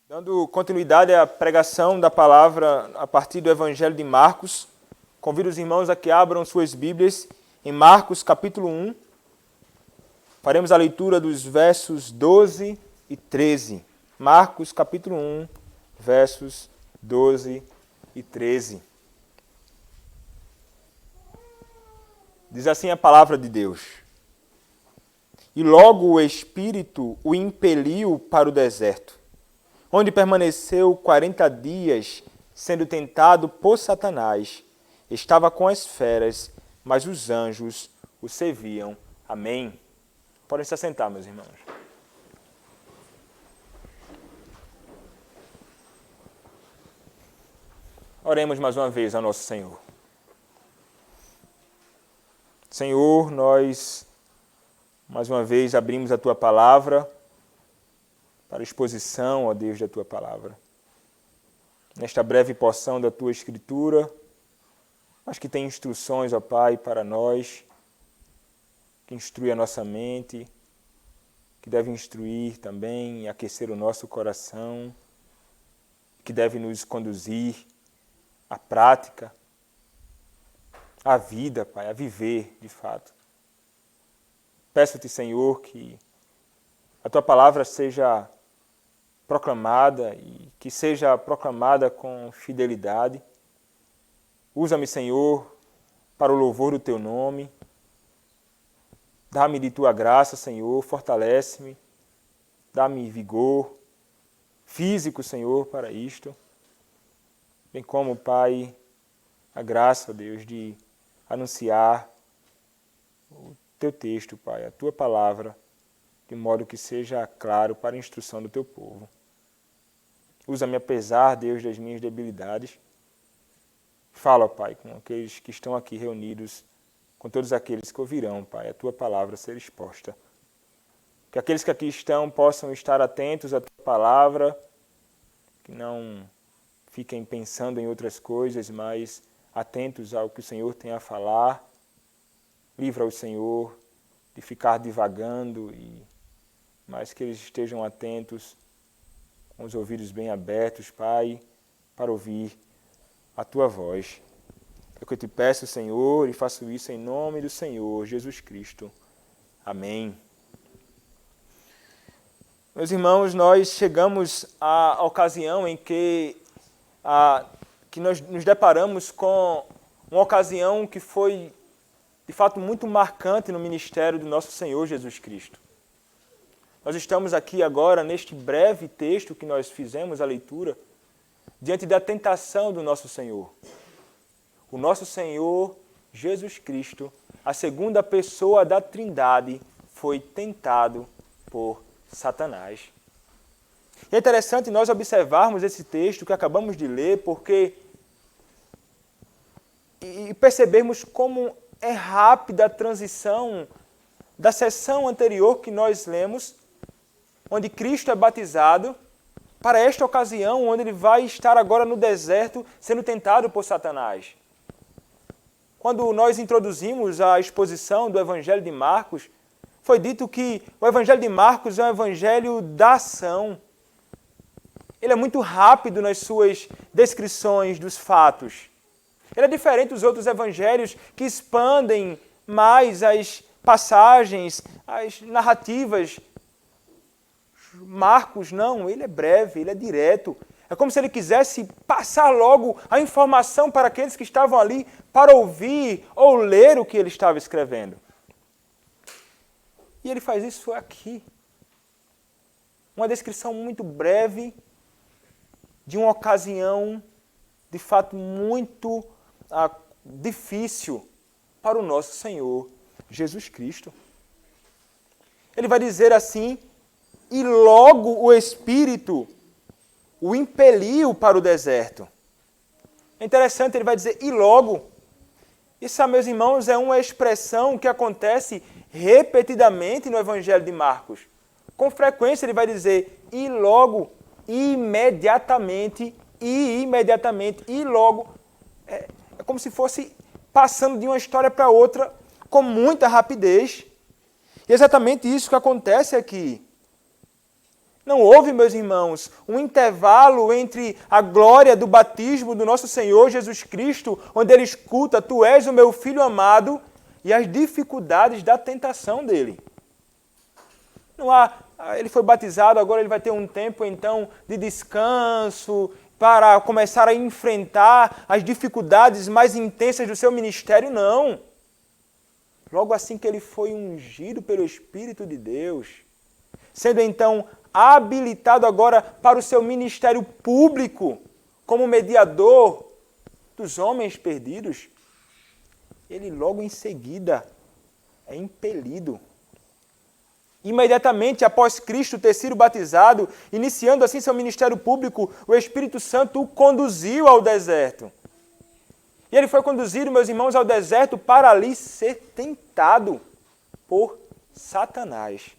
Dando continuidade à pregação da palavra a partir do Evangelho de Marcos, convido os irmãos a que abram suas Bíblias em Marcos capítulo 1. Faremos a leitura dos versos 12 e 13. Marcos capítulo 1, versos 12 e 13. Diz assim a palavra de Deus: E logo o Espírito o impeliu para o deserto, onde permaneceu 40 dias, sendo tentado por Satanás. Estava com as feras, mas os anjos o serviam. Amém. Podem se assentar, meus irmãos. Oremos mais uma vez ao nosso Senhor. Senhor, nós mais uma vez abrimos a Tua palavra para a exposição, ó Deus, da Tua palavra. Nesta breve porção da Tua Escritura, mas que tem instruções, ó Pai, para nós, que instrui a nossa mente, que deve instruir também e aquecer o nosso coração, que deve nos conduzir à prática, à vida, Pai, a viver de fato. Peço-te, Senhor, que a Tua palavra seja proclamada e que seja proclamada com fidelidade. Usa-me, Senhor, para o louvor do Teu nome. Dá-me de Tua graça, Senhor, fortalece-me. Dá-me vigor físico, Senhor, para isto. Bem como, Pai, a graça, ó Deus, de anunciar o Teu texto, Pai, a Tua palavra, de modo que seja claro para a instrução do Teu povo. Usa-me apesar, Deus, das minhas debilidades. Fala, Pai, com aqueles que estão aqui reunidos, com todos aqueles que ouvirão, Pai, a Tua palavra ser exposta. Que aqueles que aqui estão possam estar atentos à Tua palavra, que não fiquem pensando em outras coisas, mas atentos ao que o Senhor tem a falar. Livra o Senhor de ficar divagando, mas que eles estejam atentos, com os ouvidos bem abertos, Pai, para ouvir a Tua voz. É o que eu te peço, Senhor, e faço isso em nome do Senhor Jesus Cristo. Amém. Meus irmãos, nós chegamos à ocasião em que nós nos deparamos com uma ocasião que foi, de fato, muito marcante no ministério do nosso Senhor Jesus Cristo. Nós estamos aqui agora, neste breve texto que nós fizemos a leitura, diante da tentação do nosso Senhor. O nosso Senhor Jesus Cristo, a segunda pessoa da Trindade, foi tentado por Satanás. E é interessante nós observarmos esse texto que acabamos de ler, e percebermos como é rápida a transição da sessão anterior que nós lemos, onde Cristo é batizado, para esta ocasião, onde ele vai estar agora no deserto, sendo tentado por Satanás. Quando nós introduzimos a exposição do Evangelho de Marcos, foi dito que o Evangelho de Marcos é um evangelho da ação. Ele é muito rápido nas suas descrições dos fatos. Ele é diferente dos outros evangelhos que expandem mais as passagens, as narrativas. Marcos não, ele é breve, ele é direto. É como se ele quisesse passar logo a informação para aqueles que estavam ali para ouvir ou ler o que ele estava escrevendo. E ele faz isso aqui. Uma descrição muito breve de uma ocasião, de fato, muito difícil para o nosso Senhor Jesus Cristo. Ele vai dizer assim: e logo o Espírito o impeliu para o deserto. É interessante, ele vai dizer, e logo. Isso, meus irmãos, é uma expressão que acontece repetidamente no Evangelho de Marcos. Com frequência ele vai dizer, e logo, imediatamente, e logo. É como se fosse passando de uma história para outra com muita rapidez. E é exatamente isso que acontece aqui. Não houve, meus irmãos, um intervalo entre a glória do batismo do nosso Senhor Jesus Cristo, onde ele escuta, tu és o meu filho amado, e as dificuldades da tentação dele. Não há, ele foi batizado, agora ele vai ter um tempo então de descanso para começar a enfrentar as dificuldades mais intensas do seu ministério, não. Logo assim que ele foi ungido pelo Espírito de Deus, sendo então habilitado agora para o seu ministério público, como mediador dos homens perdidos, ele logo em seguida é impelido. Imediatamente após Cristo ter sido batizado, iniciando assim seu ministério público, o Espírito Santo o conduziu ao deserto. E ele foi conduzido, meus irmãos, ao deserto para ali ser tentado por Satanás.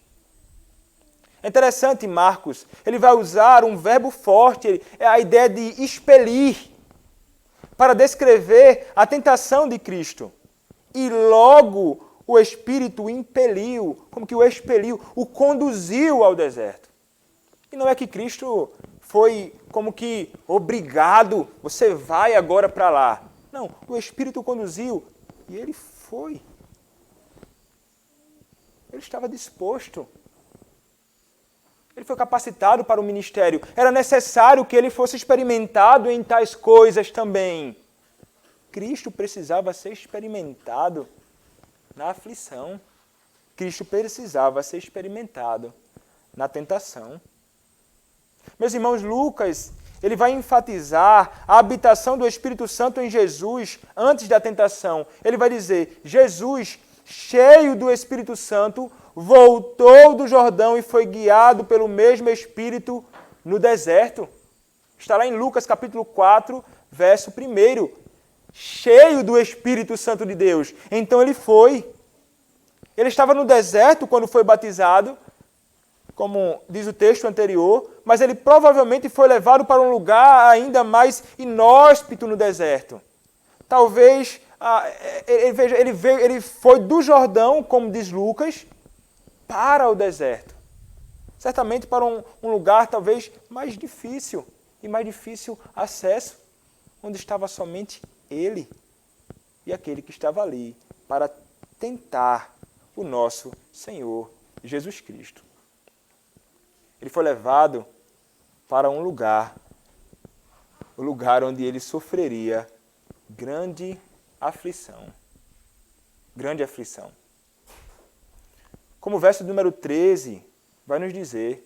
É interessante, Marcos, ele vai usar um verbo forte, é a ideia de expelir, para descrever a tentação de Cristo. E logo o Espírito o impeliu, como que o expeliu, o conduziu ao deserto. E não é que Cristo foi como que obrigado, você vai agora para lá. Não, o Espírito o conduziu e ele foi. Ele estava disposto. Ele foi capacitado para o ministério. Era necessário que ele fosse experimentado em tais coisas também. Cristo precisava ser experimentado na aflição. Cristo precisava ser experimentado na tentação. Meus irmãos, Lucas, ele vai enfatizar a habitação do Espírito Santo em Jesus antes da tentação. Ele vai dizer, Jesus, cheio do Espírito Santo, voltou do Jordão e foi guiado pelo mesmo Espírito no deserto. Está lá em Lucas capítulo 4, verso 1. Cheio do Espírito Santo de Deus. Então ele foi. Ele estava no deserto quando foi batizado, como diz o texto anterior, mas ele provavelmente foi levado para um lugar ainda mais inóspito no deserto. Talvez ele foi do Jordão, como diz Lucas, para o deserto. Certamente para um lugar talvez mais difícil e mais difícil acesso, onde estava somente ele e aquele que estava ali para tentar o nosso Senhor Jesus Cristo. Ele foi levado para um lugar, o lugar onde ele sofreria grande aflição. Grande aflição. Como o verso número 13 vai nos dizer,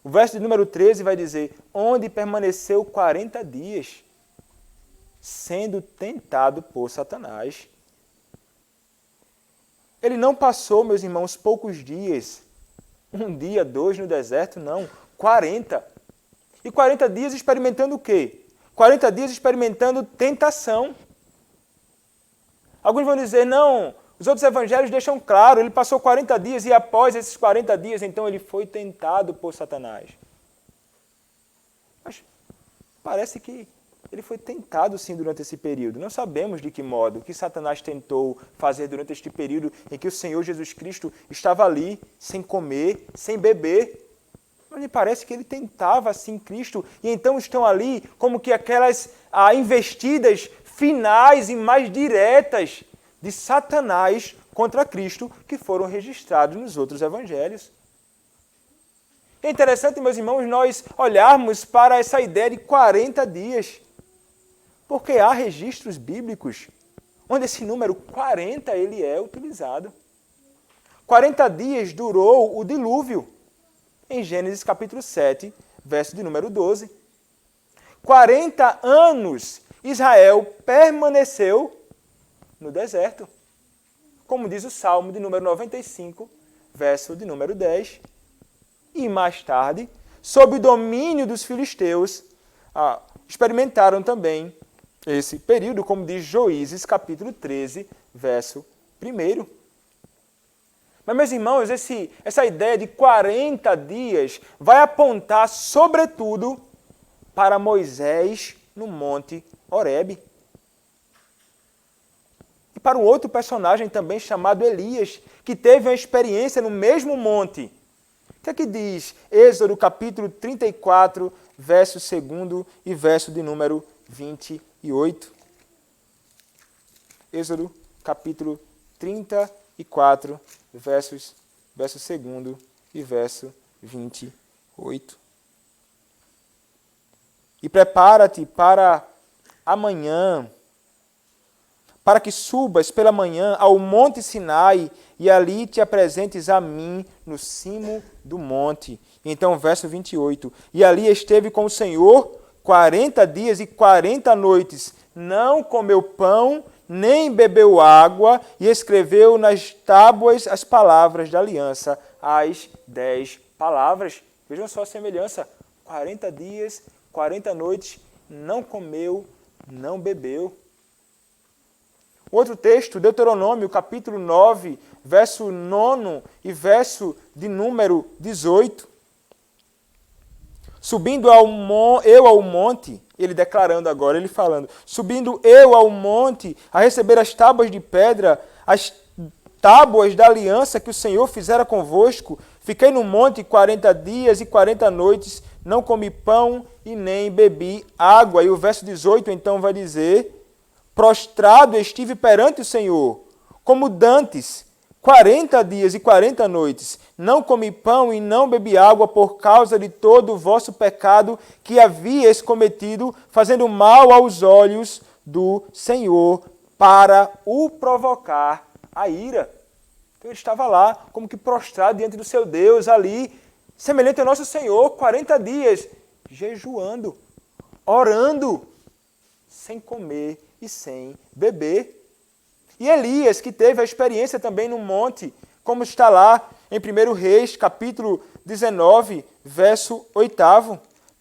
o verso número 13 vai dizer, onde permaneceu 40 dias, sendo tentado por Satanás. Ele não passou, meus irmãos, poucos dias, um dia, 2 no deserto, não, 40. E 40 dias experimentando o quê? 40 dias experimentando tentação. Alguns vão dizer, não, os outros evangelhos deixam claro, ele passou 40 dias e após esses 40 dias, então ele foi tentado por Satanás. Mas parece que ele foi tentado sim durante esse período. Não sabemos de que modo, o que Satanás tentou fazer durante este período em que o Senhor Jesus Cristo estava ali, sem comer, sem beber. Mas me parece que ele tentava assim Cristo, e então estão ali como que aquelas investidas finais e mais diretas de Satanás contra Cristo que foram registrados nos outros evangelhos. É interessante, meus irmãos, nós olharmos para essa ideia de 40 dias, porque há registros bíblicos onde esse número 40 ele é utilizado. 40 dias durou o dilúvio, em Gênesis capítulo 7, verso de número 12. 40 anos Israel permaneceu no deserto, como diz o Salmo de número 95, verso de número 10. E mais tarde, sob o domínio dos filisteus, experimentaram também esse período, como diz Juízes capítulo 13, verso 1. Mas, meus irmãos, essa ideia de 40 dias vai apontar, sobretudo, para Moisés no Monte Horebe. E para um outro personagem também chamado Elias, que teve uma experiência no mesmo monte, que é que diz Êxodo capítulo 34, verso 2 e verso de número 28? Êxodo capítulo 34, verso 2 e verso 28. E prepara-te para amanhã, para que subas pela manhã ao monte Sinai e ali te apresentes a mim no cimo do monte. Então, verso 28. E ali esteve com o Senhor 40 dias e 40 noites, não comeu pão, nem bebeu água, e escreveu nas tábuas as palavras da aliança, as 10 palavras. Vejam só a semelhança. 40 dias, 40 noites, não comeu, não bebeu. Outro texto, Deuteronômio, capítulo 9, verso 9 e verso de número 18. Subindo eu ao monte, ele declarando agora, ele falando, subindo eu ao monte a receber as tábuas de pedra, as tábuas da aliança que o Senhor fizera convosco, fiquei no monte 40 dias e 40 noites, não comi pão e nem bebi água. E o verso 18 então vai dizer, prostrado estive perante o Senhor, como dantes, 40 dias e 40 noites, não comi pão e não bebi água por causa de todo o vosso pecado que havíeis cometido, fazendo mal aos olhos do Senhor, para o provocar a ira. Então ele estava lá, como que prostrado diante do seu Deus, ali, semelhante ao nosso Senhor, 40 dias, jejuando, orando, sem comer e sem beber. E Elias, que teve a experiência também no monte, como está lá em 1 Reis, capítulo 19, verso 8.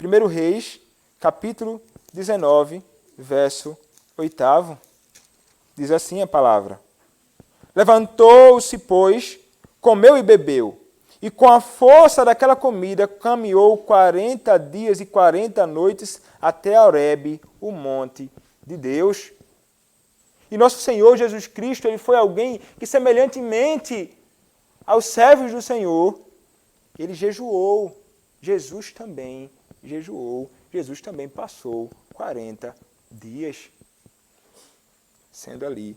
1 Reis, capítulo 19, verso 8. Diz assim a palavra. Levantou-se, pois, comeu e bebeu, e com a força daquela comida caminhou 40 dias e 40 noites até Horebe, o monte de Deus. E nosso Senhor Jesus Cristo, ele foi alguém que, semelhantemente aos servos do Senhor, ele jejuou. Jesus também jejuou. Jesus também passou 40 dias sendo ali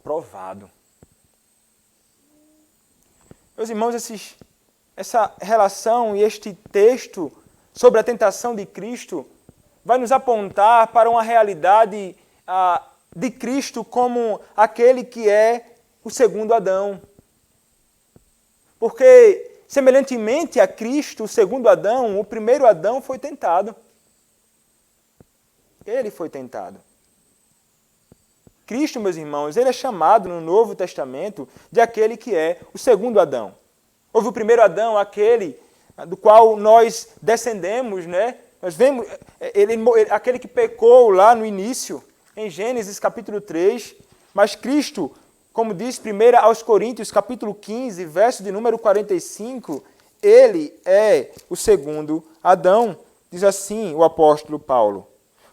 provado. Meus irmãos, essa relação e este texto sobre a tentação de Cristo vai nos apontar para uma realidade de Cristo como aquele que é o segundo Adão. Porque, semelhantemente a Cristo, o segundo Adão, o primeiro Adão foi tentado. Ele foi tentado. Cristo, meus irmãos, ele é chamado no Novo Testamento de aquele que é o segundo Adão. Houve o primeiro Adão, aquele do qual nós descendemos, né? Nós vemos aquele que pecou lá no início, em Gênesis capítulo 3, mas Cristo, como diz 1 aos Coríntios capítulo 15, verso de número 45, ele é o segundo Adão, diz assim o apóstolo Paulo.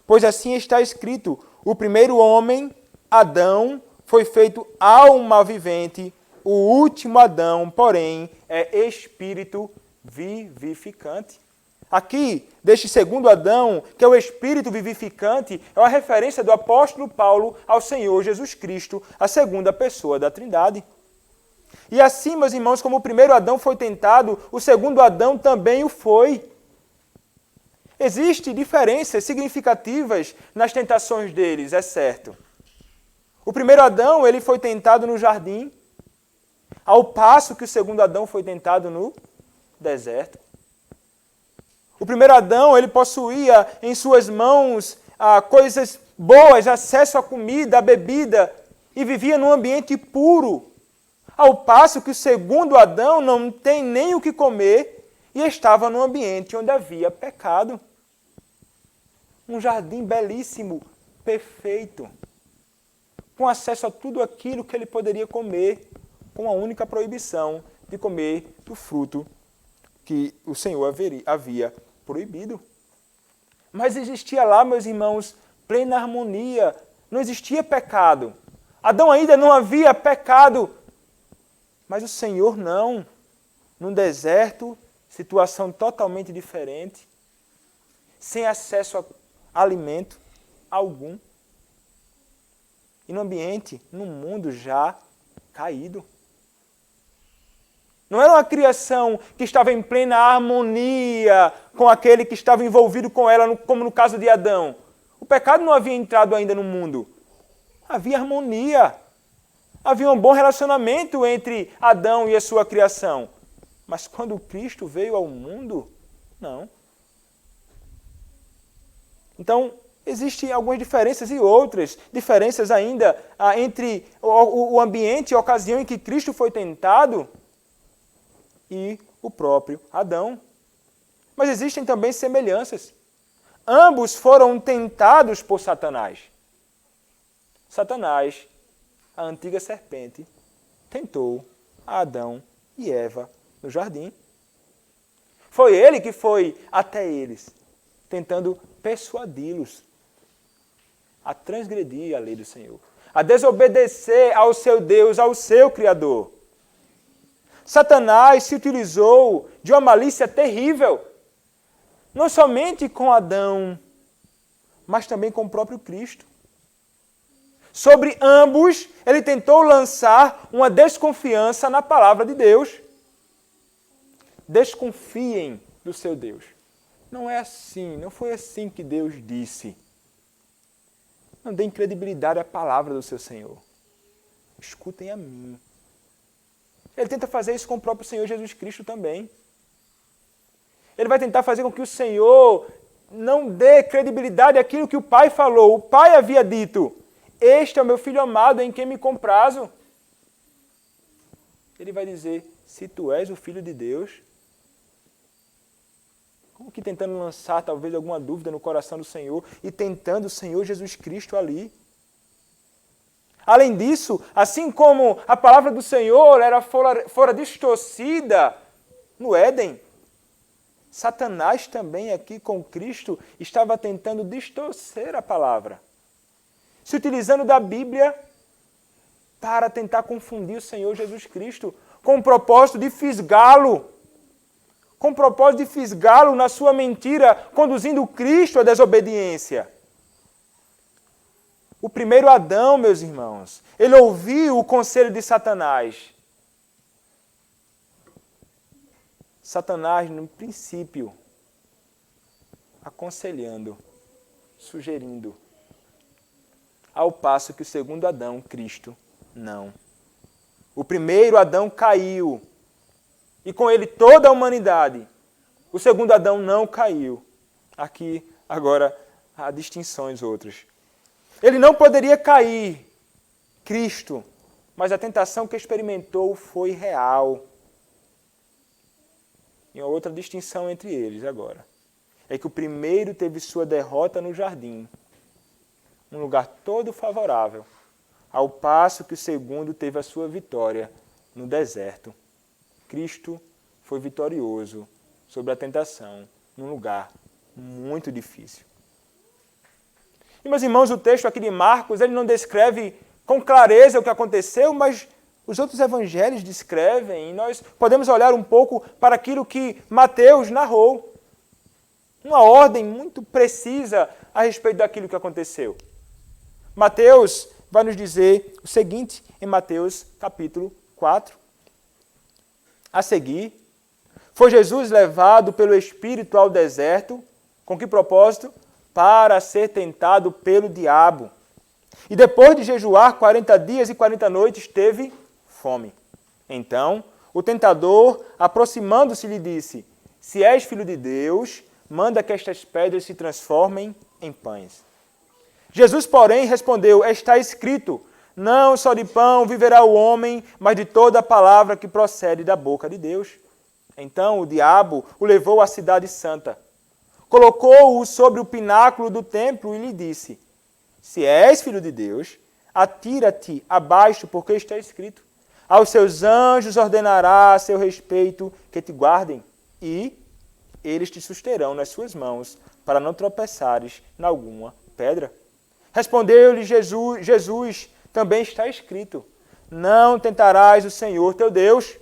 Pois assim está escrito, o primeiro homem, Adão, foi feito alma vivente, o último Adão, porém, é espírito vivificante. Aqui, deste segundo Adão, que é o Espírito vivificante, é uma referência do apóstolo Paulo ao Senhor Jesus Cristo, a segunda pessoa da Trindade. E assim, meus irmãos, como o primeiro Adão foi tentado, o segundo Adão também o foi. Existem diferenças significativas nas tentações deles, é certo. O primeiro Adão, ele foi tentado no jardim, ao passo que o segundo Adão foi tentado no deserto. O primeiro Adão, ele possuía em suas mãos coisas boas, acesso à comida, à bebida, e vivia num ambiente puro. Ao passo que o segundo Adão não tem nem o que comer e estava num ambiente onde havia pecado. Um jardim belíssimo, perfeito, com acesso a tudo aquilo que ele poderia comer, com a única proibição de comer do fruto que o Senhor havia proibido. Mas existia lá, meus irmãos, plena harmonia, não existia pecado. Adão ainda não havia pecado, mas o Senhor não num deserto, situação totalmente diferente, sem acesso a alimento algum, e num ambiente, num mundo já caído. Não era uma criação que estava em plena harmonia com aquele que estava envolvido com ela, como no caso de Adão. O pecado não havia entrado ainda no mundo. Havia harmonia. Havia um bom relacionamento entre Adão e a sua criação. Mas quando Cristo veio ao mundo, não. Então, existem algumas diferenças e outras diferenças ainda entre o ambiente e a ocasião em que Cristo foi tentado e o próprio Adão. Mas existem também semelhanças. Ambos foram tentados por Satanás. Satanás, a antiga serpente, tentou Adão e Eva no jardim. Foi ele que foi até eles, tentando persuadi-los a transgredir a lei do Senhor, a desobedecer ao seu Deus, ao seu Criador. Satanás se utilizou de uma malícia terrível, não somente com Adão, mas também com o próprio Cristo. Sobre ambos, ele tentou lançar uma desconfiança na palavra de Deus. Desconfiem do seu Deus. Não é assim, não foi assim que Deus disse. Não deem credibilidade à palavra do seu Senhor. Escutem a mim. Ele tenta fazer isso com o próprio Senhor Jesus Cristo também. Ele vai tentar fazer com que o Senhor não dê credibilidade àquilo que o Pai falou. O Pai havia dito: este é o meu Filho amado em quem me comprazo. Ele vai dizer: se tu és o Filho de Deus, como que tentando lançar talvez alguma dúvida no coração do Senhor e tentando o Senhor Jesus Cristo ali. Além disso, assim como a palavra do Senhor fora distorcida no Éden, Satanás também aqui com Cristo estava tentando distorcer a palavra, se utilizando da Bíblia para tentar confundir o Senhor Jesus Cristo, com o propósito de fisgá-lo, na sua mentira, conduzindo Cristo à desobediência. O primeiro Adão, meus irmãos, ele ouviu o conselho de Satanás. Satanás, no princípio, aconselhando, sugerindo, ao passo que o segundo Adão, Cristo, não. O primeiro Adão caiu, e com ele toda a humanidade. O segundo Adão não caiu. Aqui, agora, há distinções outras. Ele não poderia cair, Cristo, mas a tentação que experimentou foi real. E uma outra distinção entre eles agora é que o primeiro teve sua derrota no jardim, um lugar todo favorável, ao passo que o segundo teve a sua vitória no deserto. Cristo foi vitorioso sobre a tentação num lugar muito difícil. E, meus irmãos, o texto aqui de Marcos, ele não descreve com clareza o que aconteceu, mas os outros evangelhos descrevem, e nós podemos olhar um pouco para aquilo que Mateus narrou. Uma ordem muito precisa a respeito daquilo que aconteceu. Mateus vai nos dizer o seguinte, em Mateus capítulo 4. A seguir, foi Jesus levado pelo Espírito ao deserto, com que propósito? Para ser tentado pelo diabo. E depois de jejuar 40 dias e 40 noites, teve fome. Então, o tentador, aproximando-se, lhe disse: se és filho de Deus, manda que estas pedras se transformem em pães. Jesus, porém, respondeu: está escrito, não só de pão viverá o homem, mas de toda a palavra que procede da boca de Deus. Então o diabo o levou à cidade santa, colocou-o sobre o pináculo do templo e lhe disse: se és filho de Deus, atira-te abaixo, porque está escrito: aos seus anjos ordenará a seu respeito que te guardem, e eles te susterão nas suas mãos, para não tropeçares em alguma pedra. Respondeu-lhe Jesus, também está escrito: não tentarás o Senhor teu Deus.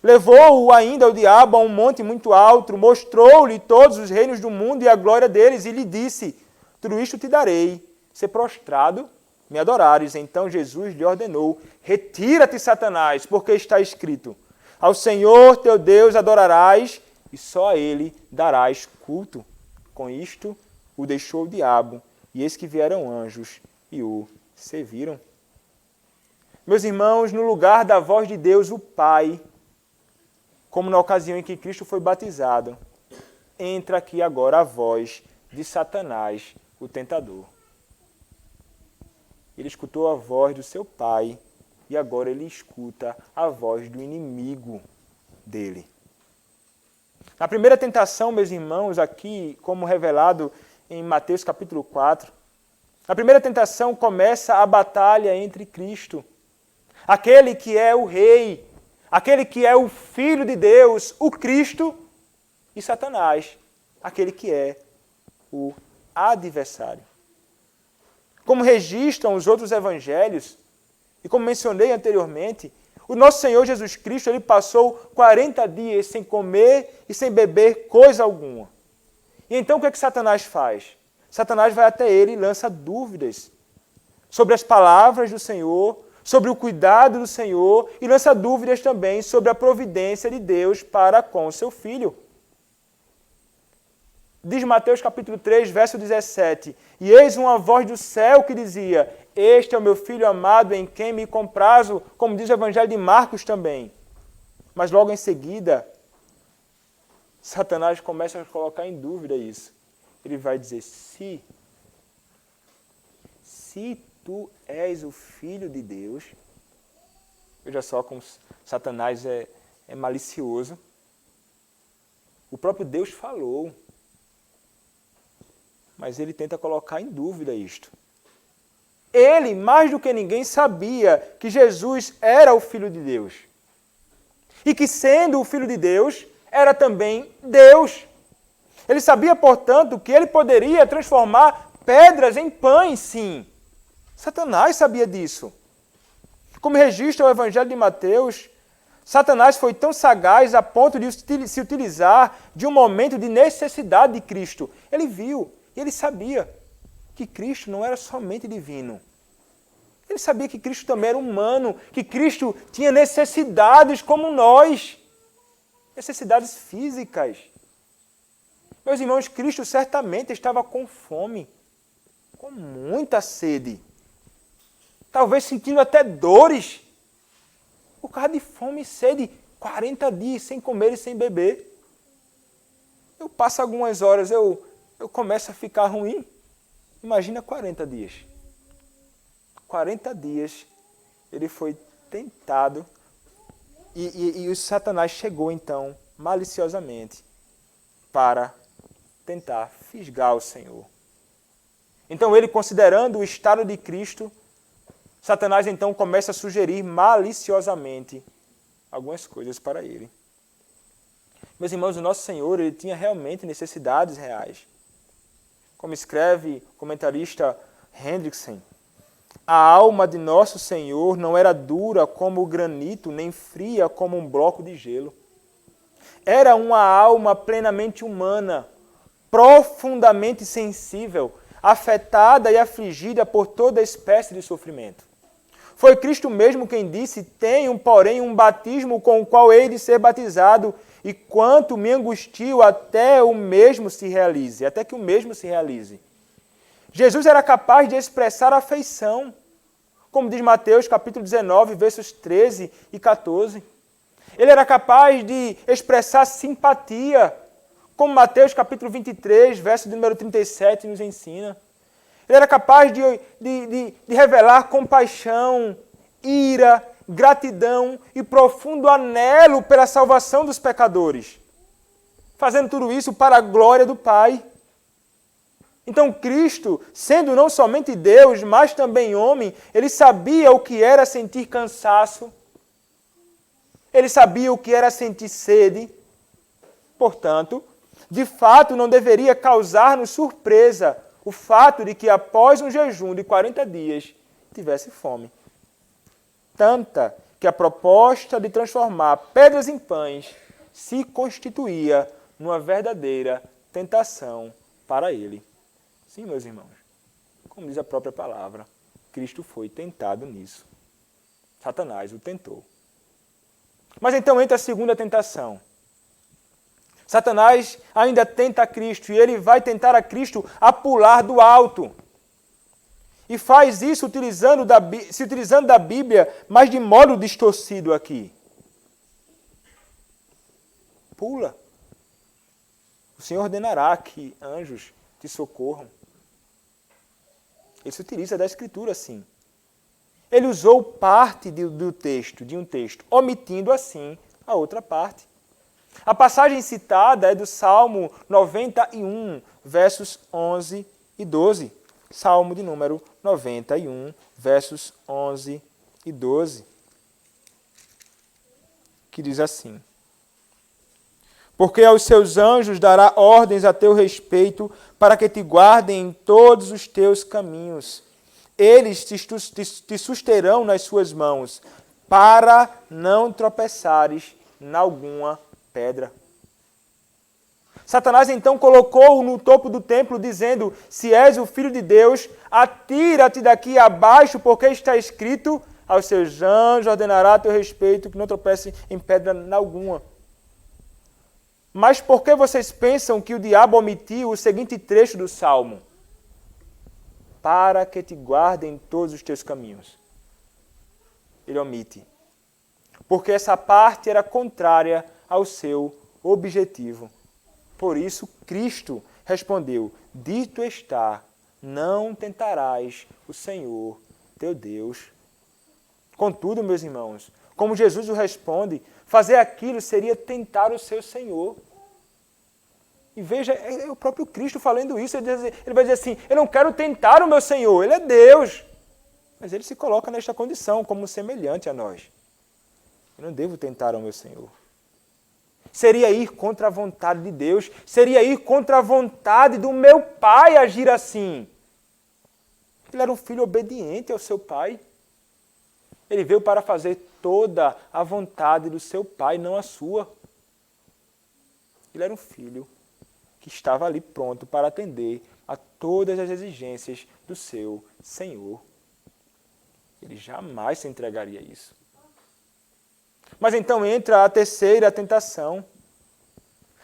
Levou-o ainda o diabo a um monte muito alto, mostrou-lhe todos os reinos do mundo e a glória deles, e lhe disse, tudo isto te darei, se prostrado me adorares. Então Jesus lhe ordenou, retira-te, Satanás, porque está escrito, ao Senhor teu Deus adorarás, e só a ele darás culto. Com isto o deixou o diabo, e eis que vieram anjos e o serviram. Meus irmãos, no lugar da voz de Deus, o Pai, como na ocasião em que Cristo foi batizado, entra aqui agora a voz de Satanás, o tentador. Ele escutou a voz do seu pai e agora ele escuta a voz do inimigo dele. Na primeira tentação, meus irmãos, aqui, como revelado em Mateus capítulo 4, na primeira tentação começa a batalha entre Cristo, aquele que é o rei, aquele que é o Filho de Deus, o Cristo, e Satanás, aquele que é o adversário. Como registram os outros evangelhos, e como mencionei anteriormente, o nosso Senhor Jesus Cristo ele passou 40 dias sem comer e sem beber coisa alguma. E então o que é que Satanás faz? Satanás vai até ele e lança dúvidas sobre as palavras do Senhor, sobre o cuidado do Senhor e lança dúvidas também sobre a providência de Deus para com o seu filho. Diz Mateus capítulo 3, verso 17, e eis uma voz do céu que dizia, este é o meu filho amado em quem me comprazo, como diz o evangelho de Marcos também. Mas logo em seguida, Satanás começa a colocar em dúvida isso. Ele vai dizer, se tu és o Filho de Deus, veja só como Satanás é malicioso, o próprio Deus falou, mas ele tenta colocar em dúvida isto. Ele, mais do que ninguém, sabia que Jesus era o Filho de Deus. E que, sendo o Filho de Deus, era também Deus. Ele sabia, portanto, que ele poderia transformar pedras em pães, sim. Satanás sabia disso. Como registra o Evangelho de Mateus, Satanás foi tão sagaz a ponto de se utilizar de um momento de necessidade de Cristo. Ele viu e ele sabia que Cristo não era somente divino. Ele sabia que Cristo também era humano, que Cristo tinha necessidades como nós, necessidades físicas. Meus irmãos, Cristo certamente estava com fome, com muita sede, talvez sentindo até dores, por causa de fome e sede, 40 dias sem comer e sem beber. Eu passo algumas horas, eu começo a ficar ruim. Imagina 40 dias. 40 dias ele foi tentado e o Satanás chegou então, maliciosamente, para tentar fisgar o Senhor. Então ele, considerando o estado de Cristo, Satanás então começa a sugerir maliciosamente algumas coisas para ele. Meus irmãos, o nosso Senhor ele tinha realmente necessidades reais. Como escreve o comentarista Hendrickson, a alma de nosso Senhor não era dura como o granito, nem fria como um bloco de gelo. Era uma alma plenamente humana, profundamente sensível, afetada e afligida por toda espécie de sofrimento. Foi Cristo mesmo quem disse, tenho, porém, um batismo com o qual hei de ser batizado, e quanto me angustio até que o mesmo se realize. Jesus era capaz de expressar afeição, como diz Mateus capítulo 19, versos 13 e 14. Ele era capaz de expressar simpatia, como Mateus capítulo 23, verso de número 37 nos ensina. Ele era capaz de revelar compaixão, ira, gratidão e profundo anelo pela salvação dos pecadores, fazendo tudo isso para a glória do Pai. Então Cristo, sendo não somente Deus, mas também homem, ele sabia o que era sentir cansaço, ele sabia o que era sentir sede. Portanto, de fato, não deveria causar-nos surpresa o fato de que após um jejum de 40 dias tivesse fome. Tanta que a proposta de transformar pedras em pães se constituía numa verdadeira tentação para ele. Sim, meus irmãos, como diz a própria palavra, Cristo foi tentado nisso. Satanás o tentou. Mas então entra a segunda tentação. Satanás ainda tenta a Cristo e ele vai tentar a Cristo a pular do alto. E faz isso se utilizando da Bíblia, mas de modo distorcido aqui. Pula. O Senhor ordenará que anjos te socorram. Ele se utiliza da Escritura assim. Ele usou parte do texto, de um texto, omitindo assim a outra parte. A passagem citada é do Salmo 91, versos 11 e 12. Salmo de número 91, versos 11 e 12. Que diz assim: Porque aos seus anjos dará ordens a teu respeito, para que te guardem em todos os teus caminhos. Eles te susterão nas suas mãos, para não tropeçares em alguma pedra. Satanás então colocou-o no topo do templo, dizendo: Se és o Filho de Deus, atira-te daqui abaixo, porque está escrito: Aos seus anjos ordenará a teu respeito, que não tropece em pedra alguma. Mas por que vocês pensam que o diabo omitiu o seguinte trecho do Salmo? Para que te guardem todos os teus caminhos. Ele omite. Porque essa parte era contrária ao seu objetivo. Por isso, Cristo respondeu: Dito está, não tentarás o Senhor teu Deus. Contudo, meus irmãos, como Jesus o responde, fazer aquilo seria tentar o seu Senhor. E veja, é o próprio Cristo falando isso. Ele vai dizer assim: eu não quero tentar o meu Senhor, Ele é Deus. Mas Ele se coloca nesta condição, como semelhante a nós. Eu não devo tentar o meu Senhor. Seria ir contra a vontade de Deus, seria ir contra a vontade do meu Pai agir assim. Ele era um filho obediente ao seu Pai. Ele veio para fazer toda a vontade do seu Pai, não a sua. Ele era um filho que estava ali pronto para atender a todas as exigências do seu Senhor. Ele jamais se entregaria a isso. Mas então entra a terceira tentação.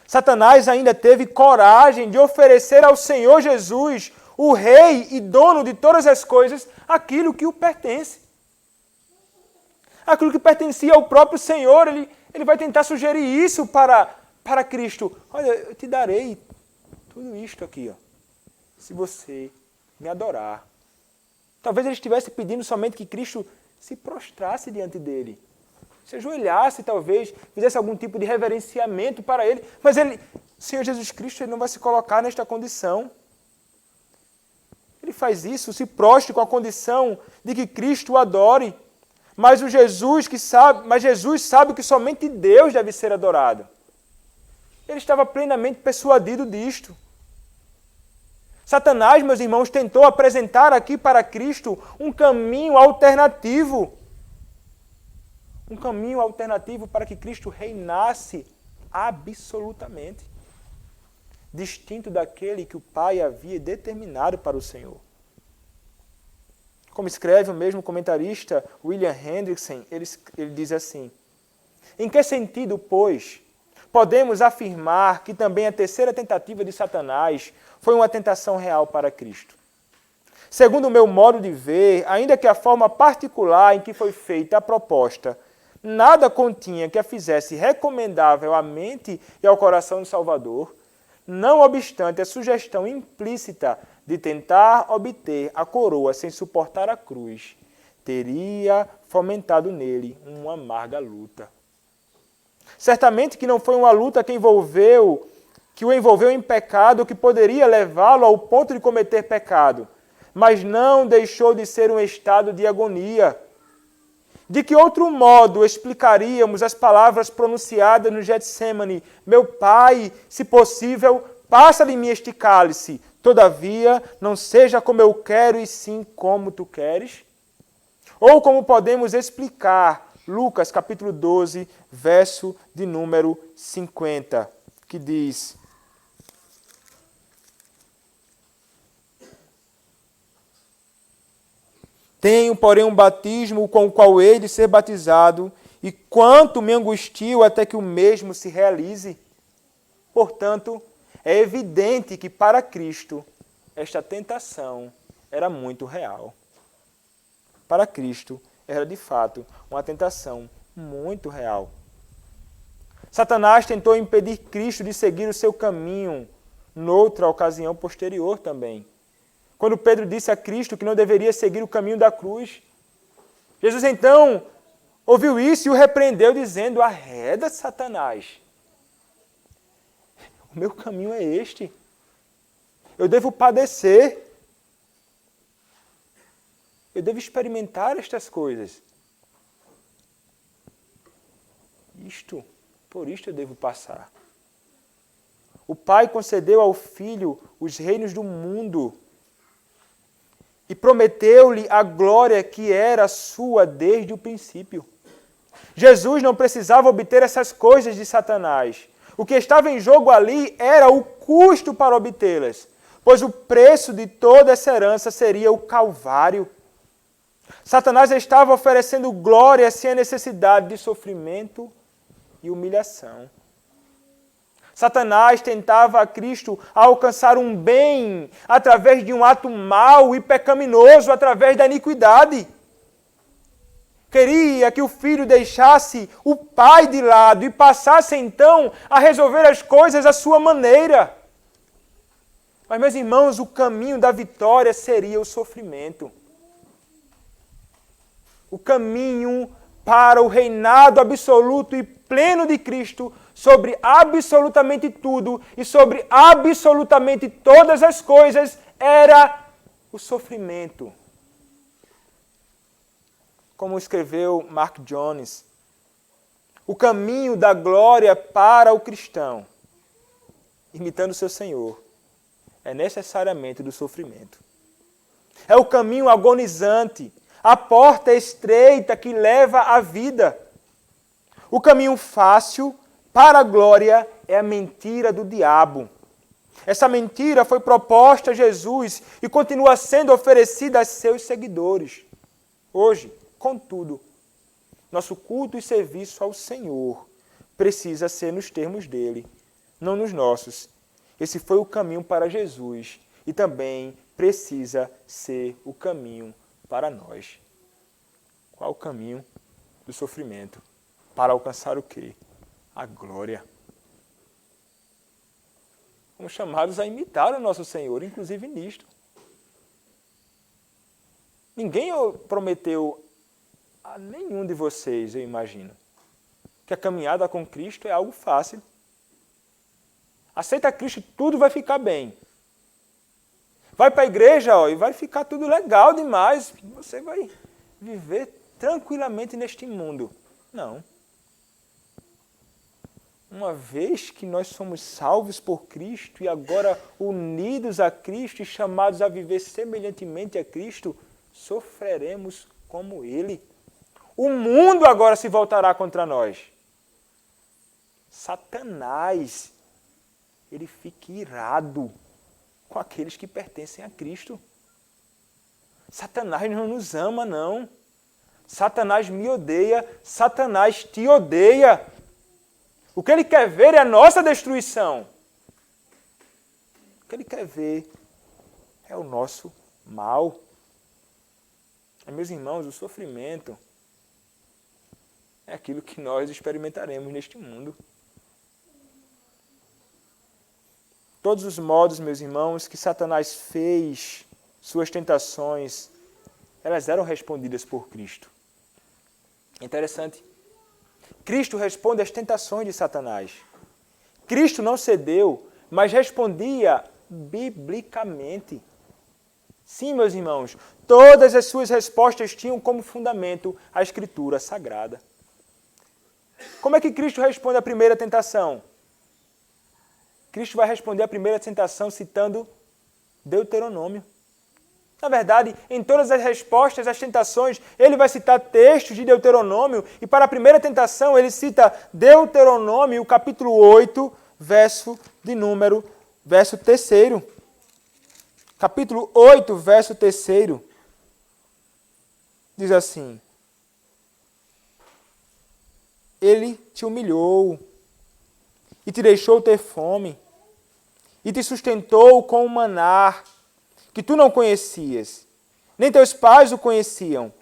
Satanás ainda teve coragem de oferecer ao Senhor Jesus, o Rei e dono de todas as coisas, aquilo que o pertence. Aquilo que pertencia ao próprio Senhor, ele vai tentar sugerir isso para Cristo. Olha, eu te darei tudo isto aqui, ó, se você me adorar. Talvez ele estivesse pedindo somente que Cristo se prostrasse diante dele. Se ajoelhasse, talvez, fizesse algum tipo de reverenciamento para ele. Mas o Senhor Jesus Cristo, ele não vai se colocar nesta condição. Ele faz isso, se prostre com a condição de que Cristo o adore. Mas Jesus sabe que somente Deus deve ser adorado. Ele estava plenamente persuadido disto. Satanás, meus irmãos, tentou apresentar aqui para Cristo um caminho alternativo. Um caminho alternativo para que Cristo reinasse absolutamente, distinto daquele que o Pai havia determinado para o Senhor. Como escreve o mesmo comentarista William Hendrickson, ele diz assim: em que sentido, pois, podemos afirmar que também a terceira tentativa de Satanás foi uma tentação real para Cristo? Segundo o meu modo de ver, ainda que a forma particular em que foi feita a proposta nada continha que a fizesse recomendável à mente e ao coração do Salvador, não obstante a sugestão implícita de tentar obter a coroa sem suportar a cruz, teria fomentado nele uma amarga luta. Certamente que não foi uma luta que o envolveu em pecado, que poderia levá-lo ao ponto de cometer pecado, mas não deixou de ser um estado de agonia. De que outro modo explicaríamos as palavras pronunciadas no Getsêmani: meu Pai, se possível, passa de mim este cálice, todavia não seja como eu quero e sim como tu queres? Ou como podemos explicar Lucas capítulo 12, verso de número 50, que diz: tenho, porém, um batismo com o qual hei de ser batizado, e quanto me angustio até que o mesmo se realize. Portanto, é evidente que para Cristo esta tentação era muito real. Para Cristo era de fato uma tentação muito real. Satanás tentou impedir Cristo de seguir o seu caminho noutra ocasião posterior também. Quando Pedro disse a Cristo que não deveria seguir o caminho da cruz, Jesus então ouviu isso e o repreendeu dizendo: arreda, Satanás. O meu caminho é este. Eu devo padecer. Eu devo experimentar estas coisas. Por isto eu devo passar. O Pai concedeu ao Filho os reinos do mundo e prometeu-lhe a glória que era sua desde o princípio. Jesus não precisava obter essas coisas de Satanás. O que estava em jogo ali era o custo para obtê-las, pois o preço de toda essa herança seria o Calvário. Satanás estava oferecendo glória sem a necessidade de sofrimento e humilhação. Satanás tentava a Cristo alcançar um bem através de um ato mau e pecaminoso, através da iniquidade. Queria que o filho deixasse o pai de lado e passasse então a resolver as coisas à sua maneira. Mas, meus irmãos, o caminho da vitória seria o sofrimento. O caminho para o reinado absoluto e pleno de Cristo sobre absolutamente tudo e sobre absolutamente todas as coisas era o sofrimento. Como escreveu Mark Jones, o caminho da glória para o cristão, imitando seu Senhor, é necessariamente do sofrimento. É o caminho agonizante, a porta estreita que leva à vida. O caminho fácil para a glória é a mentira do diabo. Essa mentira foi proposta a Jesus e continua sendo oferecida a seus seguidores. Hoje, contudo, nosso culto e serviço ao Senhor precisa ser nos termos dele, não nos nossos. Esse foi o caminho para Jesus e também precisa ser o caminho para nós. Qual o caminho do sofrimento? Para alcançar o quê? A glória. Somos chamados a imitar o nosso Senhor, inclusive nisto. Ninguém prometeu a nenhum de vocês, eu imagino, que a caminhada com Cristo é algo fácil. Aceita Cristo, tudo vai ficar bem. Vai para a igreja e vai ficar tudo legal demais. Você vai viver tranquilamente neste mundo. Não. Uma vez que nós somos salvos por Cristo e agora unidos a Cristo e chamados a viver semelhantemente a Cristo, sofreremos como Ele. O mundo agora se voltará contra nós. Satanás, ele fica irado com aqueles que pertencem a Cristo. Satanás não nos ama, não. Satanás me odeia, Satanás te odeia. O que ele quer ver é a nossa destruição. O que ele quer ver é o nosso mal. Meus irmãos, o sofrimento é aquilo que nós experimentaremos neste mundo. Todos os modos, meus irmãos, que Satanás fez suas tentações, elas eram respondidas por Cristo. Interessante. Cristo responde às tentações de Satanás. Cristo não cedeu, mas respondia biblicamente. Sim, meus irmãos, todas as suas respostas tinham como fundamento a Escritura Sagrada. Como é que Cristo responde à primeira tentação? Cristo vai responder à primeira tentação citando Deuteronômio. Na verdade, em todas as respostas às tentações, ele vai citar textos de Deuteronômio, e para a primeira tentação ele cita Deuteronômio, capítulo 8, verso 3. Capítulo 8, verso 3. Diz assim: Ele te humilhou e te deixou ter fome e te sustentou com o maná que tu não conhecias, nem teus pais o conheciam,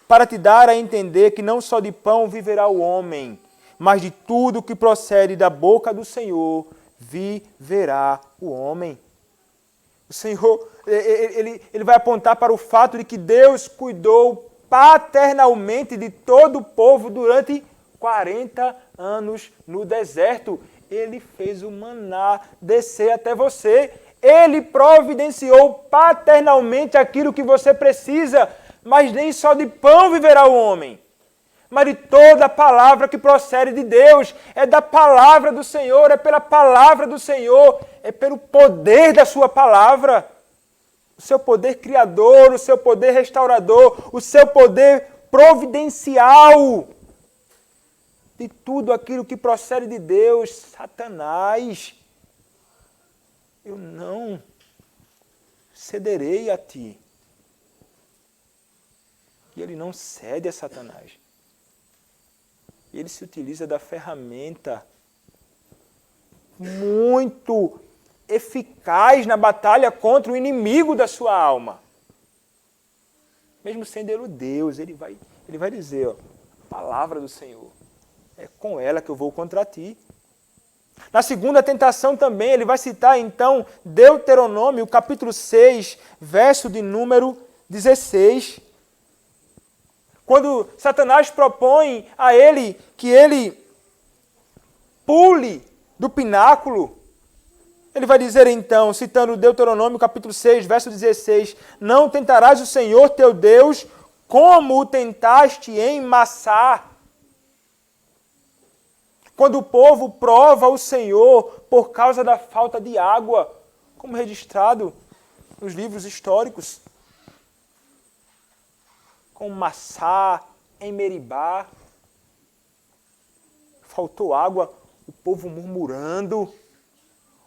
para te dar a entender que não só de pão viverá o homem, mas de tudo que procede da boca do Senhor viverá o homem. O Senhor, ele vai apontar para o fato de que Deus cuidou paternalmente de todo o povo durante 40 anos no deserto. Ele fez o maná descer até você. Ele providenciou paternalmente aquilo que você precisa, mas nem só de pão viverá o homem, mas de toda a palavra que procede de Deus. É da palavra do Senhor, é pela palavra do Senhor, é pelo poder da sua palavra. O seu poder criador, o seu poder restaurador, o seu poder providencial. De tudo aquilo que procede de Deus, Satanás, eu não cederei a ti. E ele não cede a Satanás. Ele se utiliza da ferramenta muito eficaz na batalha contra o inimigo da sua alma. Mesmo sendo ele o Deus, ele vai dizer, ó, a palavra do Senhor, é com ela que eu vou contra ti. Na segunda tentação também, ele vai citar então Deuteronômio, capítulo 6, verso de número 16. Quando Satanás propõe a ele que ele pule do pináculo, ele vai dizer então, citando Deuteronômio capítulo 6, verso 16, não tentarás o Senhor teu Deus como o tentaste em Massá. Quando o povo prova o Senhor por causa da falta de água, como registrado nos livros históricos, com Massá, em Meribá, faltou água, o povo murmurando,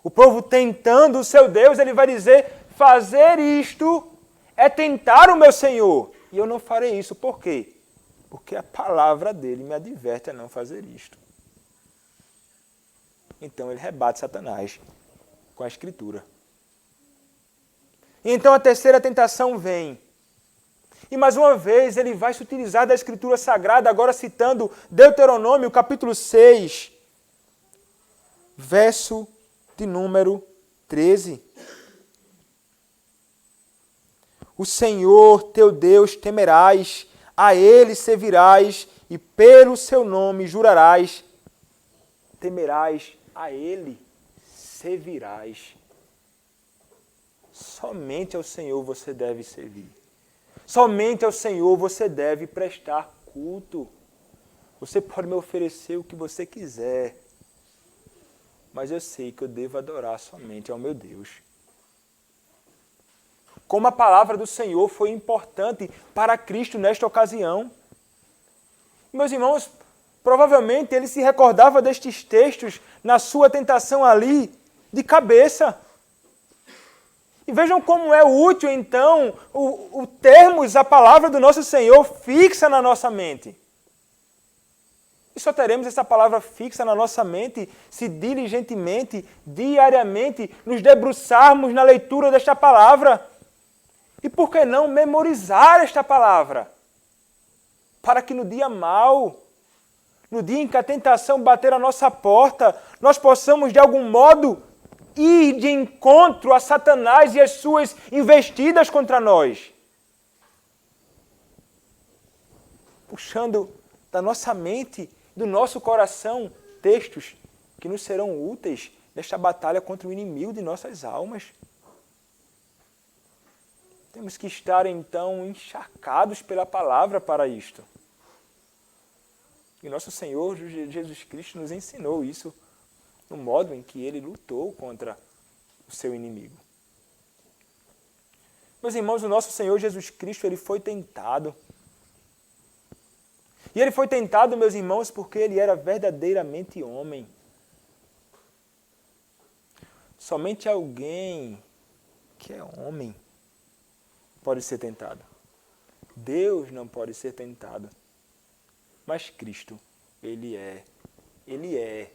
o povo tentando o seu Deus, ele vai dizer, fazer isto é tentar o meu Senhor. E eu não farei isso, por quê? Porque a palavra dele me adverte a não fazer isto. Então ele rebate Satanás com a Escritura. E então a terceira tentação vem. E mais uma vez ele vai se utilizar da Escritura Sagrada, agora citando Deuteronômio capítulo 6, verso de número 13. O Senhor teu Deus temerás, a Ele servirás e pelo seu nome jurarás. Temerás a Ele, servirás. Somente ao Senhor você deve servir. Somente ao Senhor você deve prestar culto. Você pode me oferecer o que você quiser, mas eu sei que eu devo adorar somente ao meu Deus. Como a palavra do Senhor foi importante para Cristo nesta ocasião. Meus irmãos, provavelmente ele se recordava destes textos na sua tentação ali, de cabeça. E vejam como é útil, então, o termos a palavra do nosso Senhor fixa na nossa mente. E só teremos essa palavra fixa na nossa mente se diligentemente, diariamente, nos debruçarmos na leitura desta palavra. E por que não memorizar esta palavra? Para que no dia mau, no dia em que a tentação bater a nossa porta, nós possamos de algum modo ir de encontro a Satanás e as suas investidas contra nós. Puxando da nossa mente, do nosso coração, textos que nos serão úteis nesta batalha contra o inimigo de nossas almas. Temos que estar, então, encharcados pela palavra para isto. E nosso Senhor Jesus Cristo nos ensinou isso no modo em que ele lutou contra o seu inimigo. Meus irmãos, o nosso Senhor Jesus Cristo, ele foi tentado. E ele foi tentado, meus irmãos, porque ele era verdadeiramente homem. Somente alguém que é homem pode ser tentado. Deus não pode ser tentado. Mas Cristo, ele é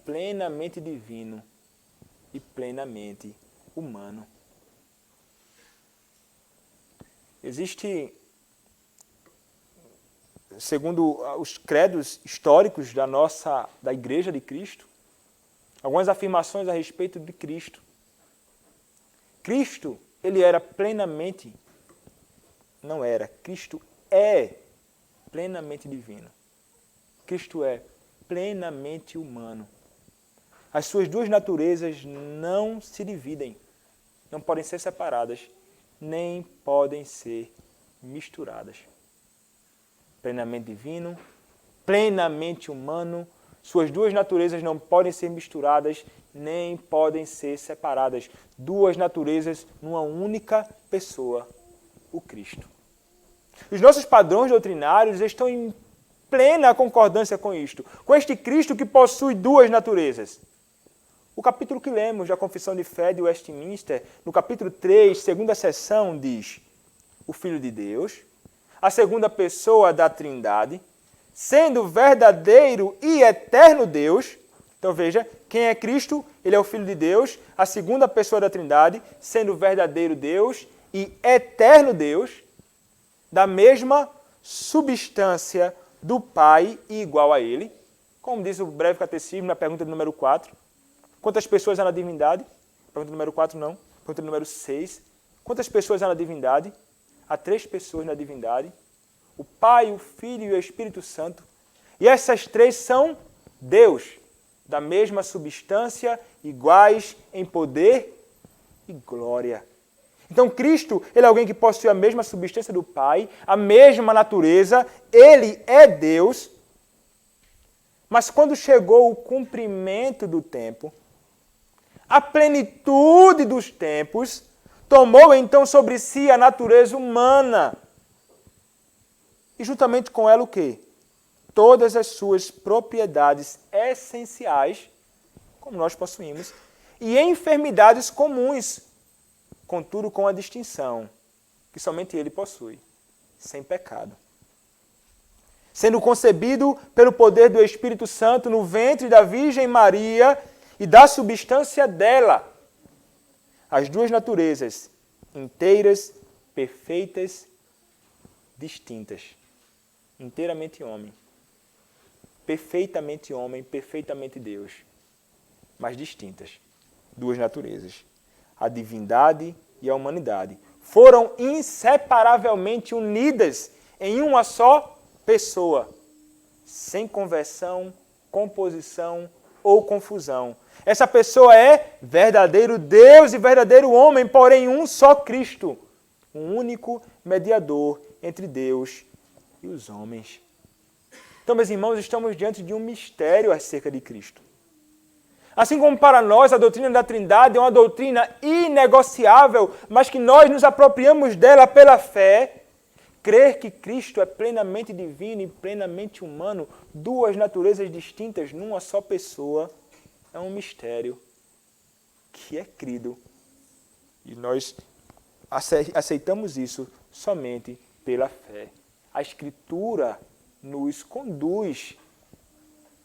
plenamente divino e plenamente humano. Existe, segundo os credos históricos da Igreja de Cristo, algumas afirmações a respeito de Cristo. Cristo, ele era plenamente, não era, Cristo é plenamente divino. Cristo é plenamente humano. As suas duas naturezas não se dividem, não podem ser separadas, nem podem ser misturadas. Plenamente divino, plenamente humano, suas duas naturezas não podem ser misturadas, nem podem ser separadas. Duas naturezas numa única pessoa, o Cristo. Os nossos padrões doutrinários estão em plena concordância com isto, com este Cristo que possui duas naturezas. O capítulo que lemos da Confissão de Fé de Westminster, no capítulo 3, segunda seção, diz: o Filho de Deus, a segunda pessoa da Trindade, sendo verdadeiro e eterno Deus. Então veja, quem é Cristo? Ele é o Filho de Deus, a segunda pessoa da Trindade, sendo verdadeiro Deus e eterno Deus, da mesma substância do Pai e igual a Ele. Como diz o breve catecismo na pergunta número 4. Quantas pessoas há na divindade? Pergunta número 4 não. Pergunta número 6. Quantas pessoas há na divindade? Há 3 pessoas na divindade. O Pai, o Filho e o Espírito Santo. E essas 3 são Deus, da mesma substância, iguais em poder e glória. Então Cristo, ele é alguém que possui a mesma substância do Pai, a mesma natureza, ele é Deus. Mas quando chegou o cumprimento do tempo, a plenitude dos tempos, tomou então sobre si a natureza humana. E juntamente com ela o quê? Todas as suas propriedades essenciais, como nós possuímos, e enfermidades comuns, contudo com a distinção que somente ele possui, sem pecado. Sendo concebido pelo poder do Espírito Santo no ventre da Virgem Maria e da substância dela, as duas naturezas inteiras, perfeitas, distintas. Inteiramente homem, perfeitamente Deus, mas distintas. Duas naturezas. A divindade e a humanidade foram inseparavelmente unidas em uma só pessoa, sem conversão, composição ou confusão. Essa pessoa é verdadeiro Deus e verdadeiro homem, porém um só Cristo, um único mediador entre Deus e os homens. Então, meus irmãos, estamos diante de um mistério acerca de Cristo. Assim como para nós a doutrina da Trindade é uma doutrina inegociável, mas que nós nos apropriamos dela pela fé, crer que Cristo é plenamente divino e plenamente humano, duas naturezas distintas numa só pessoa, é um mistério que é crido. E nós aceitamos isso somente pela fé. A Escritura nos conduz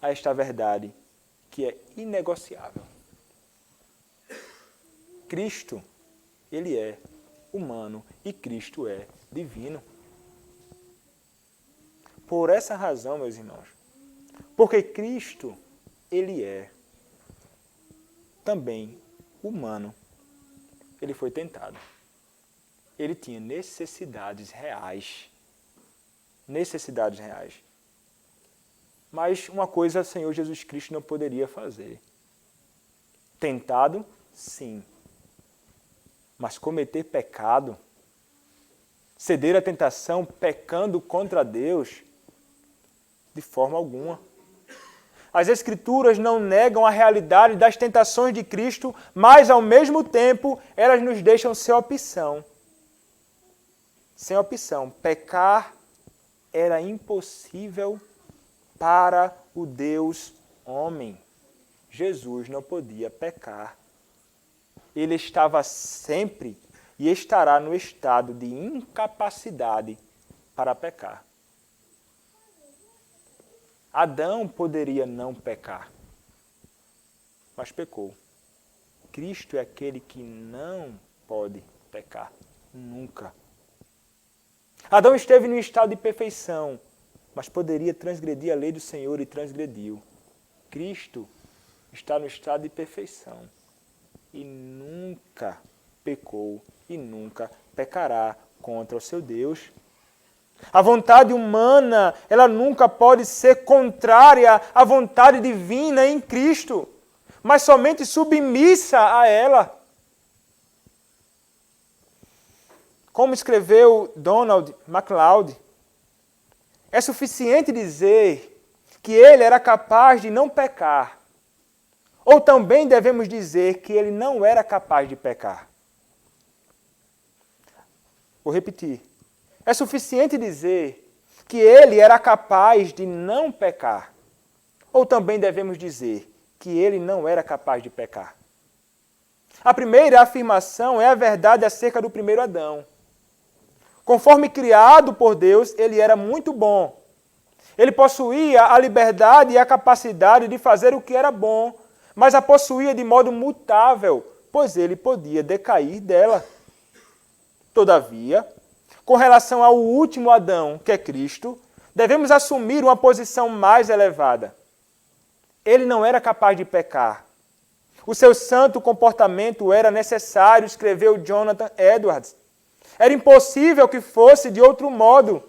a esta verdade, que é inegociável. Cristo, ele é humano e Cristo é divino. Por essa razão, meus irmãos, porque Cristo, ele é também humano, ele foi tentado. Ele tinha necessidades reais. Mas uma coisa o Senhor Jesus Cristo não poderia fazer. Tentado, sim. Mas cometer pecado, ceder à tentação pecando contra Deus, de forma alguma. As Escrituras não negam a realidade das tentações de Cristo, mas, ao mesmo tempo, elas nos deixam sem opção. sem opção. Pecar era impossível para o Deus homem. Jesus não podia pecar. Ele estava sempre e estará no estado de incapacidade para pecar. Adão poderia não pecar, mas pecou. Cristo é aquele que não pode pecar, nunca. Adão esteve no estado de perfeição, mas poderia transgredir a lei do Senhor e transgrediu. Cristo está no estado de perfeição e nunca pecou e nunca pecará contra o seu Deus. A vontade humana, ela nunca pode ser contrária à vontade divina em Cristo, mas somente submissa a ela. Como escreveu Donald MacLeod, é suficiente dizer que ele era capaz de não pecar, ou também devemos dizer que ele não era capaz de pecar. Vou repetir. É suficiente dizer que ele era capaz de não pecar, ou também devemos dizer que ele não era capaz de pecar. A primeira afirmação é a verdade acerca do primeiro Adão. Conforme criado por Deus, ele era muito bom. Ele possuía a liberdade e a capacidade de fazer o que era bom, mas a possuía de modo mutável, pois ele podia decair dela. Todavia, com relação ao último Adão, que é Cristo, devemos assumir uma posição mais elevada. Ele não era capaz de pecar. O seu santo comportamento era necessário, escreveu Jonathan Edwards. Era impossível que fosse de outro modo,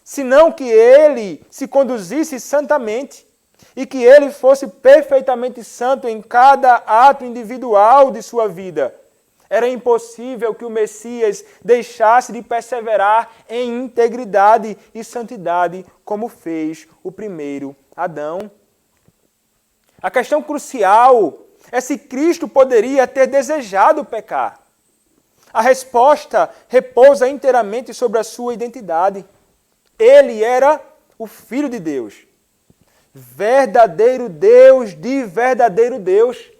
senão que ele se conduzisse santamente e que ele fosse perfeitamente santo em cada ato individual de sua vida. Era impossível que o Messias deixasse de perseverar em integridade e santidade, como fez o primeiro Adão. A questão crucial é se Cristo poderia ter desejado pecar. A resposta repousa inteiramente sobre a sua identidade. Ele era o Filho de Deus, verdadeiro Deus de verdadeiro Deus.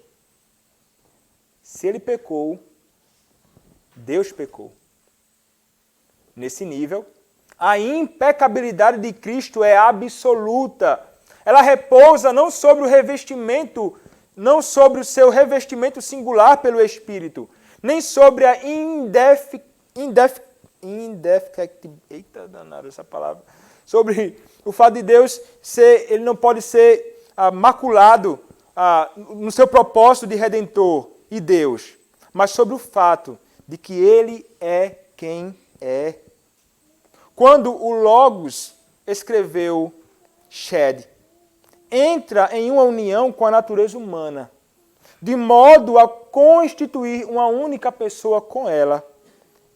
Se ele pecou, Deus pecou. Nesse nível, a impecabilidade de Cristo é absoluta. Ela repousa não sobre o revestimento, não sobre o seu revestimento singular pelo Espírito, nem sobre a sobre o fato de Deus ser, ele não pode ser maculado no seu propósito de Redentor e Deus, mas sobre o fato de que ele é quem é. Quando o Logos escreveu Shed, entra em uma união com a natureza humana, de modo a constituir uma única pessoa com ela,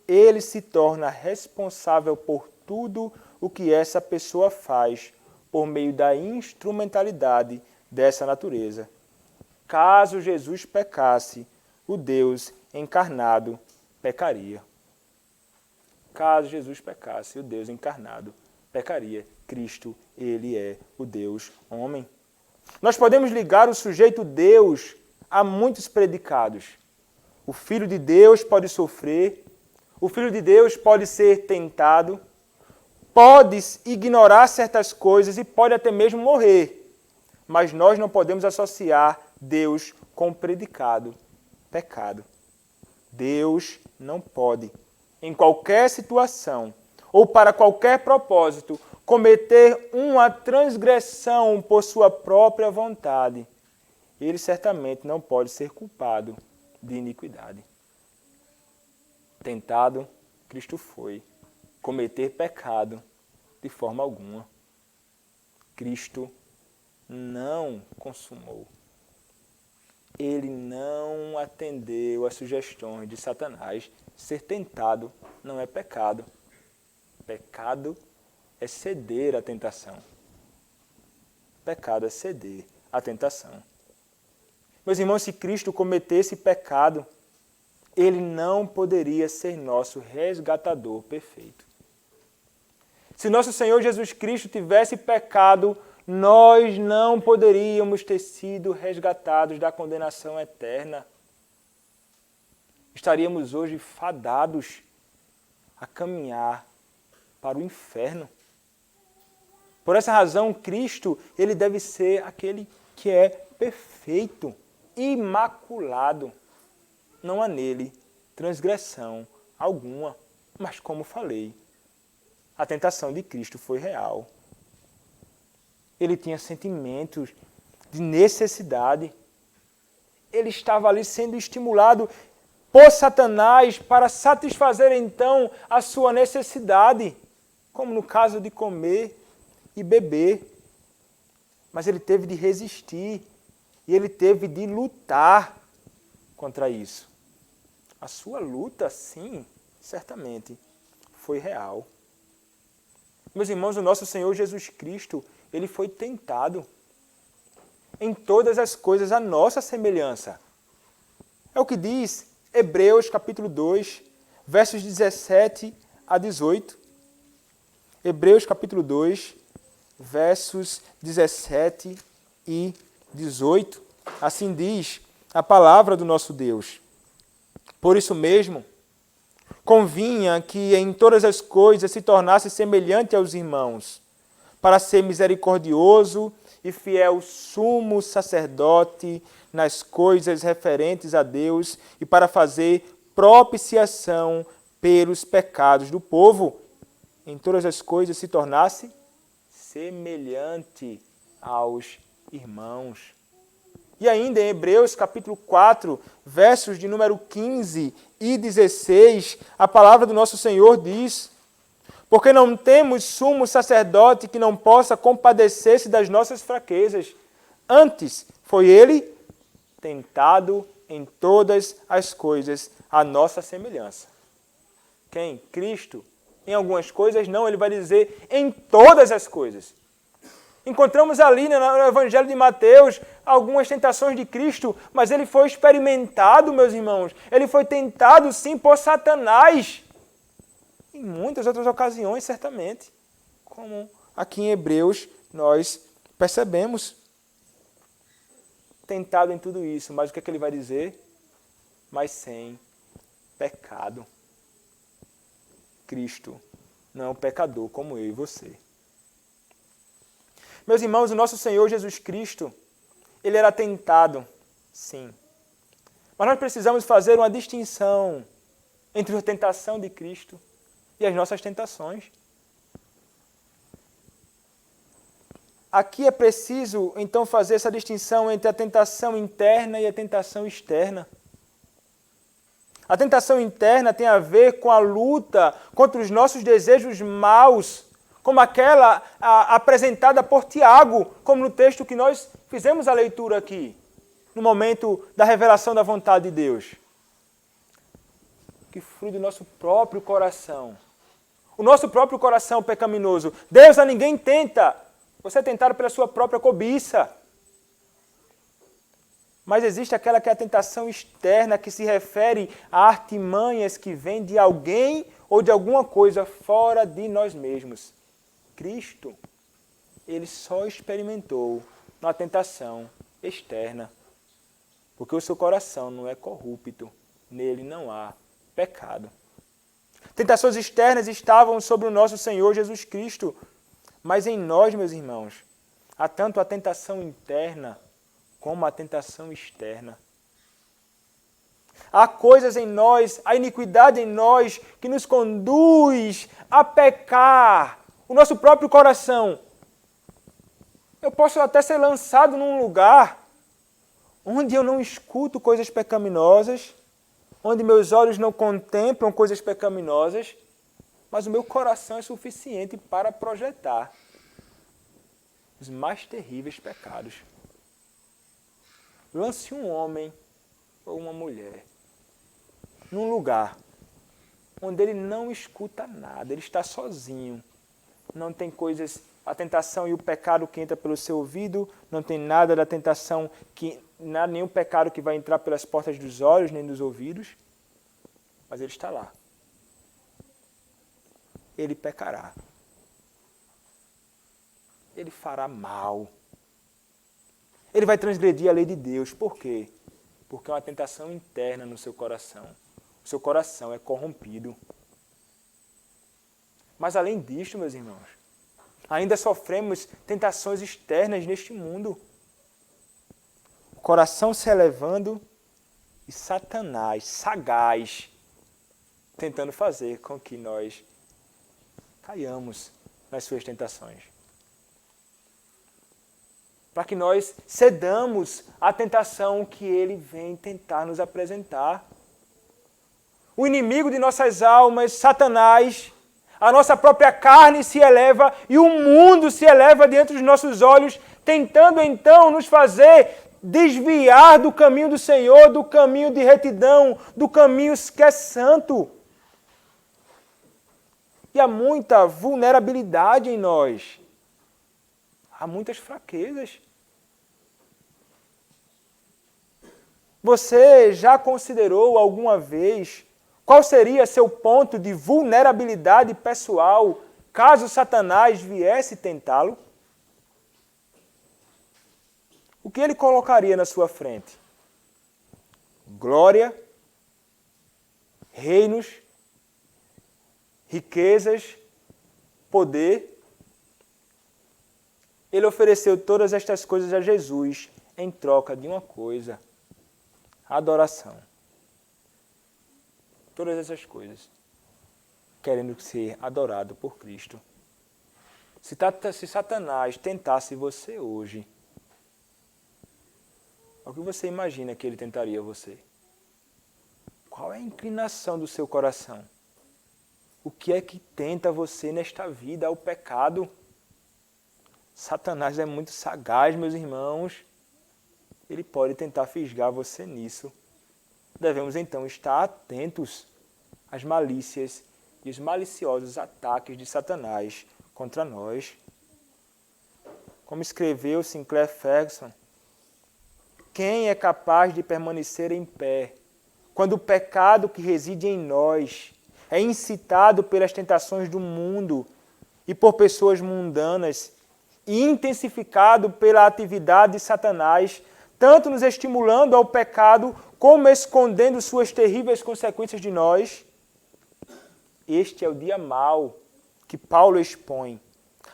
ele se torna responsável por tudo o que essa pessoa faz por meio da instrumentalidade dessa natureza. Caso Jesus pecasse, o Deus encarnado pecaria. Caso Jesus pecasse, o Deus encarnado pecaria. Cristo, ele é o Deus homem. Nós podemos ligar o sujeito Deus a muitos predicados. O Filho de Deus pode sofrer, o Filho de Deus pode ser tentado, pode ignorar certas coisas e pode até mesmo morrer. Mas nós não podemos associar Deus com o predicado pecado. Deus não pode, em qualquer situação ou para qualquer propósito, cometer uma transgressão por sua própria vontade. Ele certamente não pode ser culpado de iniquidade. Tentado, Cristo foi. Cometer pecado, de forma alguma. Cristo não consumou. Ele não atendeu às sugestões de Satanás. Ser tentado não é pecado. Pecado é ceder à tentação. Pecado é ceder à tentação. Meus irmãos, se Cristo cometesse pecado, Ele não poderia ser nosso resgatador perfeito. Se nosso Senhor Jesus Cristo tivesse pecado, nós não poderíamos ter sido resgatados da condenação eterna. Estaríamos hoje fadados a caminhar para o inferno. Por essa razão, Cristo, ele deve ser aquele que é perfeito, imaculado. Não há nele transgressão alguma. Mas como falei, a tentação de Cristo foi real. Ele tinha sentimentos de necessidade. Ele estava ali sendo estimulado por Satanás para satisfazer então a sua necessidade, como no caso de comer e beber. Mas ele teve de resistir e ele teve de lutar contra isso. A sua luta, sim, certamente, foi real. Meus irmãos, o nosso Senhor Jesus Cristo, ele foi tentado em todas as coisas à nossa semelhança. É o que diz Hebreus capítulo 2, versos 17 a 18. Hebreus capítulo 2, versos 17 e 18. Assim diz a palavra do nosso Deus. Por isso mesmo, convinha que em todas as coisas se tornasse semelhante aos irmãos, para ser misericordioso e fiel sumo sacerdote nas coisas referentes a Deus e para fazer propiciação pelos pecados do povo. Em todas as coisas se tornasse semelhante aos irmãos. E ainda em Hebreus capítulo 4, versos de número 15 e 16, a palavra do nosso Senhor diz: porque não temos sumo sacerdote que não possa compadecer-se das nossas fraquezas. Antes, foi ele tentado em todas as coisas à nossa semelhança. Quem? Cristo. Em algumas coisas não, ele vai dizer em todas as coisas. Encontramos ali no Evangelho de Mateus algumas tentações de Cristo, mas ele foi experimentado, meus irmãos. Ele foi tentado, sim, por Satanás. Em muitas outras ocasiões, certamente. Como aqui em Hebreus nós percebemos. Tentado em tudo isso, mas o que é que ele vai dizer? Mas sem pecado. Cristo não é um pecador como eu e você. Meus irmãos, o nosso Senhor Jesus Cristo, ele era tentado, sim. Mas nós precisamos fazer uma distinção entre a tentação de Cristo e as nossas tentações. Aqui é preciso, então, fazer essa distinção entre a tentação interna e a tentação externa. A tentação interna tem a ver com a luta contra os nossos desejos maus, como aquela apresentada por Tiago, como no texto que nós fizemos a leitura aqui, no momento da revelação da vontade de Deus. Que flui do nosso próprio coração. O nosso próprio coração pecaminoso. Deus a ninguém tenta. Você é tentado pela sua própria cobiça. Mas existe aquela que é a tentação externa, que se refere a artimanhas que vêm de alguém ou de alguma coisa fora de nós mesmos. Cristo, ele só experimentou uma tentação externa, porque o seu coração não é corrupto, nele não há pecado. Tentações externas estavam sobre o nosso Senhor Jesus Cristo, mas em nós, meus irmãos, há tanto a tentação interna como a tentação externa. Há coisas em nós, há iniquidade em nós que nos conduz a pecar. O nosso próprio coração. Eu posso até ser lançado num lugar onde eu não escuto coisas pecaminosas, onde meus olhos não contemplam coisas pecaminosas, mas o meu coração é suficiente para projetar os mais terríveis pecados. Lance um homem ou uma mulher num lugar onde ele não escuta nada, ele está sozinho, não tem coisas, a tentação e o pecado que entra pelo seu ouvido, não tem nada da tentação, nenhum pecado que vai entrar pelas portas dos olhos nem dos ouvidos. mas ele está lá. Ele pecará. Ele fará mal. Ele vai transgredir a lei de Deus. Por quê? Porque é uma tentação interna no seu coração. O seu coração é corrompido. Mas além disto, meus irmãos, ainda sofremos tentações externas neste mundo. O coração se elevando e Satanás, sagaz, tentando fazer com que nós caiamos nas suas tentações. Para que nós cedamos à tentação que ele vem tentar nos apresentar. O inimigo de nossas almas, Satanás, a nossa própria carne se eleva e o mundo se eleva diante dos nossos olhos, tentando então nos fazer desviar do caminho do Senhor, do caminho de retidão, do caminho que é santo. E há muita vulnerabilidade em nós. Há muitas fraquezas. Você já considerou alguma vez qual seria seu ponto de vulnerabilidade pessoal caso Satanás viesse tentá-lo? O que ele colocaria na sua frente? Glória, reinos, riquezas, poder. Ele ofereceu todas estas coisas a Jesus em troca de uma coisa: adoração. Todas essas coisas, querendo ser adorado por Cristo. Se Satanás tentasse você hoje, o que você imagina que ele tentaria você? Qual é a inclinação do seu coração? O que é que tenta você nesta vida ao pecado? Satanás é muito sagaz, meus irmãos. Ele pode tentar fisgar você nisso. Devemos então estar atentos às malícias e os maliciosos ataques de Satanás contra nós. Como escreveu Sinclair Ferguson, quem é capaz de permanecer em pé quando o pecado que reside em nós é incitado pelas tentações do mundo e por pessoas mundanas e intensificado pela atividade de Satanás, tanto nos estimulando ao pecado como escondendo suas terríveis consequências de nós? Este é o dia mau que Paulo expõe,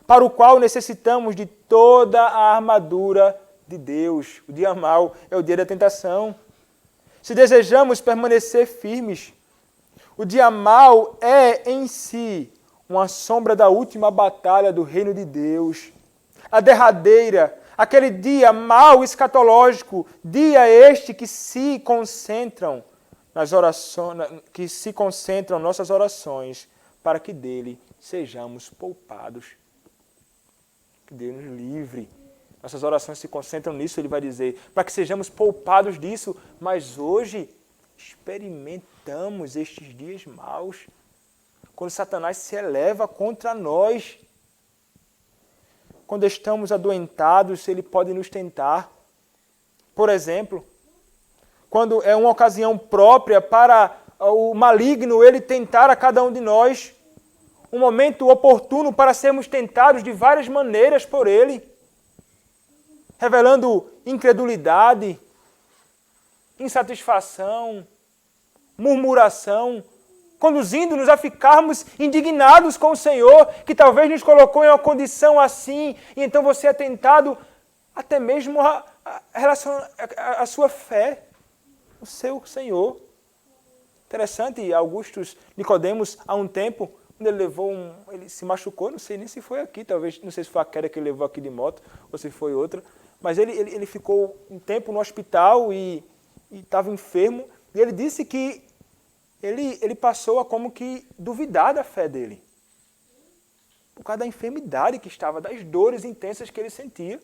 para o qual necessitamos de toda a armadura de Deus. O dia mau é o dia da tentação. Se desejamos permanecer firmes, o dia mau é em si uma sombra da última batalha do reino de Deus. A derradeira, aquele dia mau escatológico, dia este que se concentram nas orações, que se concentram nossas orações, para que dele sejamos poupados. Que Deus nos livre. Nossas orações se concentram nisso, ele vai dizer, para que sejamos poupados disso, mas hoje experimentamos estes dias maus, quando Satanás se eleva contra nós. Quando estamos adoentados, ele pode nos tentar. Por exemplo, quando é uma ocasião própria para o maligno ele tentar a cada um de nós, um momento oportuno para sermos tentados de várias maneiras por ele, revelando incredulidade, insatisfação, murmuração, conduzindo-nos a ficarmos indignados com o Senhor, que talvez nos colocou em uma condição assim, e então você é tentado até mesmo a sua fé, o seu Senhor. Interessante, Augustus Nicodemos, há um tempo, quando ele se machucou, não sei nem se foi aqui, talvez, não sei se foi a queda que ele levou aqui de moto, ou se foi outra, mas ele ficou um tempo no hospital e estava enfermo, e ele disse que ele passou a como que duvidar da fé dele. Por causa da enfermidade que estava, das dores intensas que ele sentia.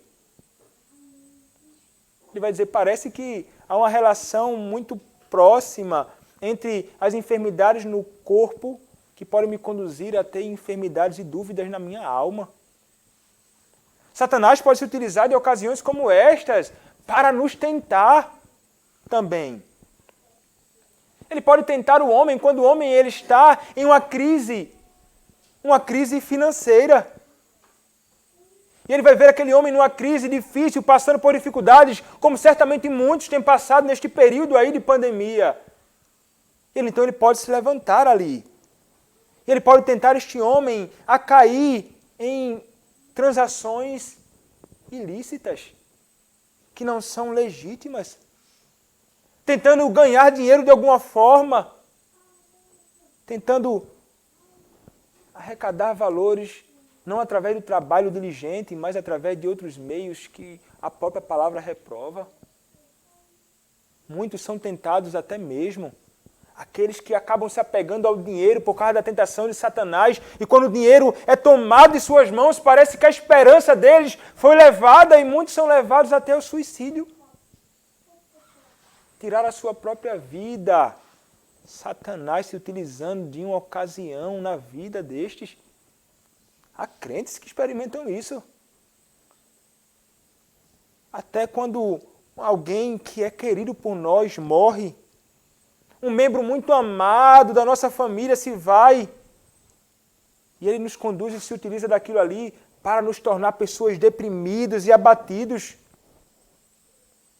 Ele vai dizer, parece que há uma relação muito próxima entre as enfermidades no corpo que podem me conduzir a ter enfermidades e dúvidas na minha alma. Satanás pode se utilizar de ocasiões como estas para nos tentar também. Ele pode tentar o homem quando o homem ele está em uma crise financeira. E ele vai ver aquele homem numa crise difícil, passando por dificuldades, como certamente muitos têm passado neste período aí de pandemia. Então ele pode se levantar ali. Ele pode tentar este homem a cair em transações ilícitas, que não são legítimas, tentando ganhar dinheiro de alguma forma, tentando arrecadar valores, não através do trabalho diligente, mas através de outros meios que a própria palavra reprova. Muitos são tentados até mesmo, aqueles que acabam se apegando ao dinheiro por causa da tentação de Satanás, e quando o dinheiro é tomado de suas mãos, parece que a esperança deles foi levada, e muitos são levados até o suicídio. Tirar a sua própria vida. Satanás se utilizando de uma ocasião na vida destes. Há crentes que experimentam isso. Até quando alguém que é querido por nós morre, um membro muito amado da nossa família se vai, e ele nos conduz e se utiliza daquilo ali para nos tornar pessoas deprimidas e abatidos.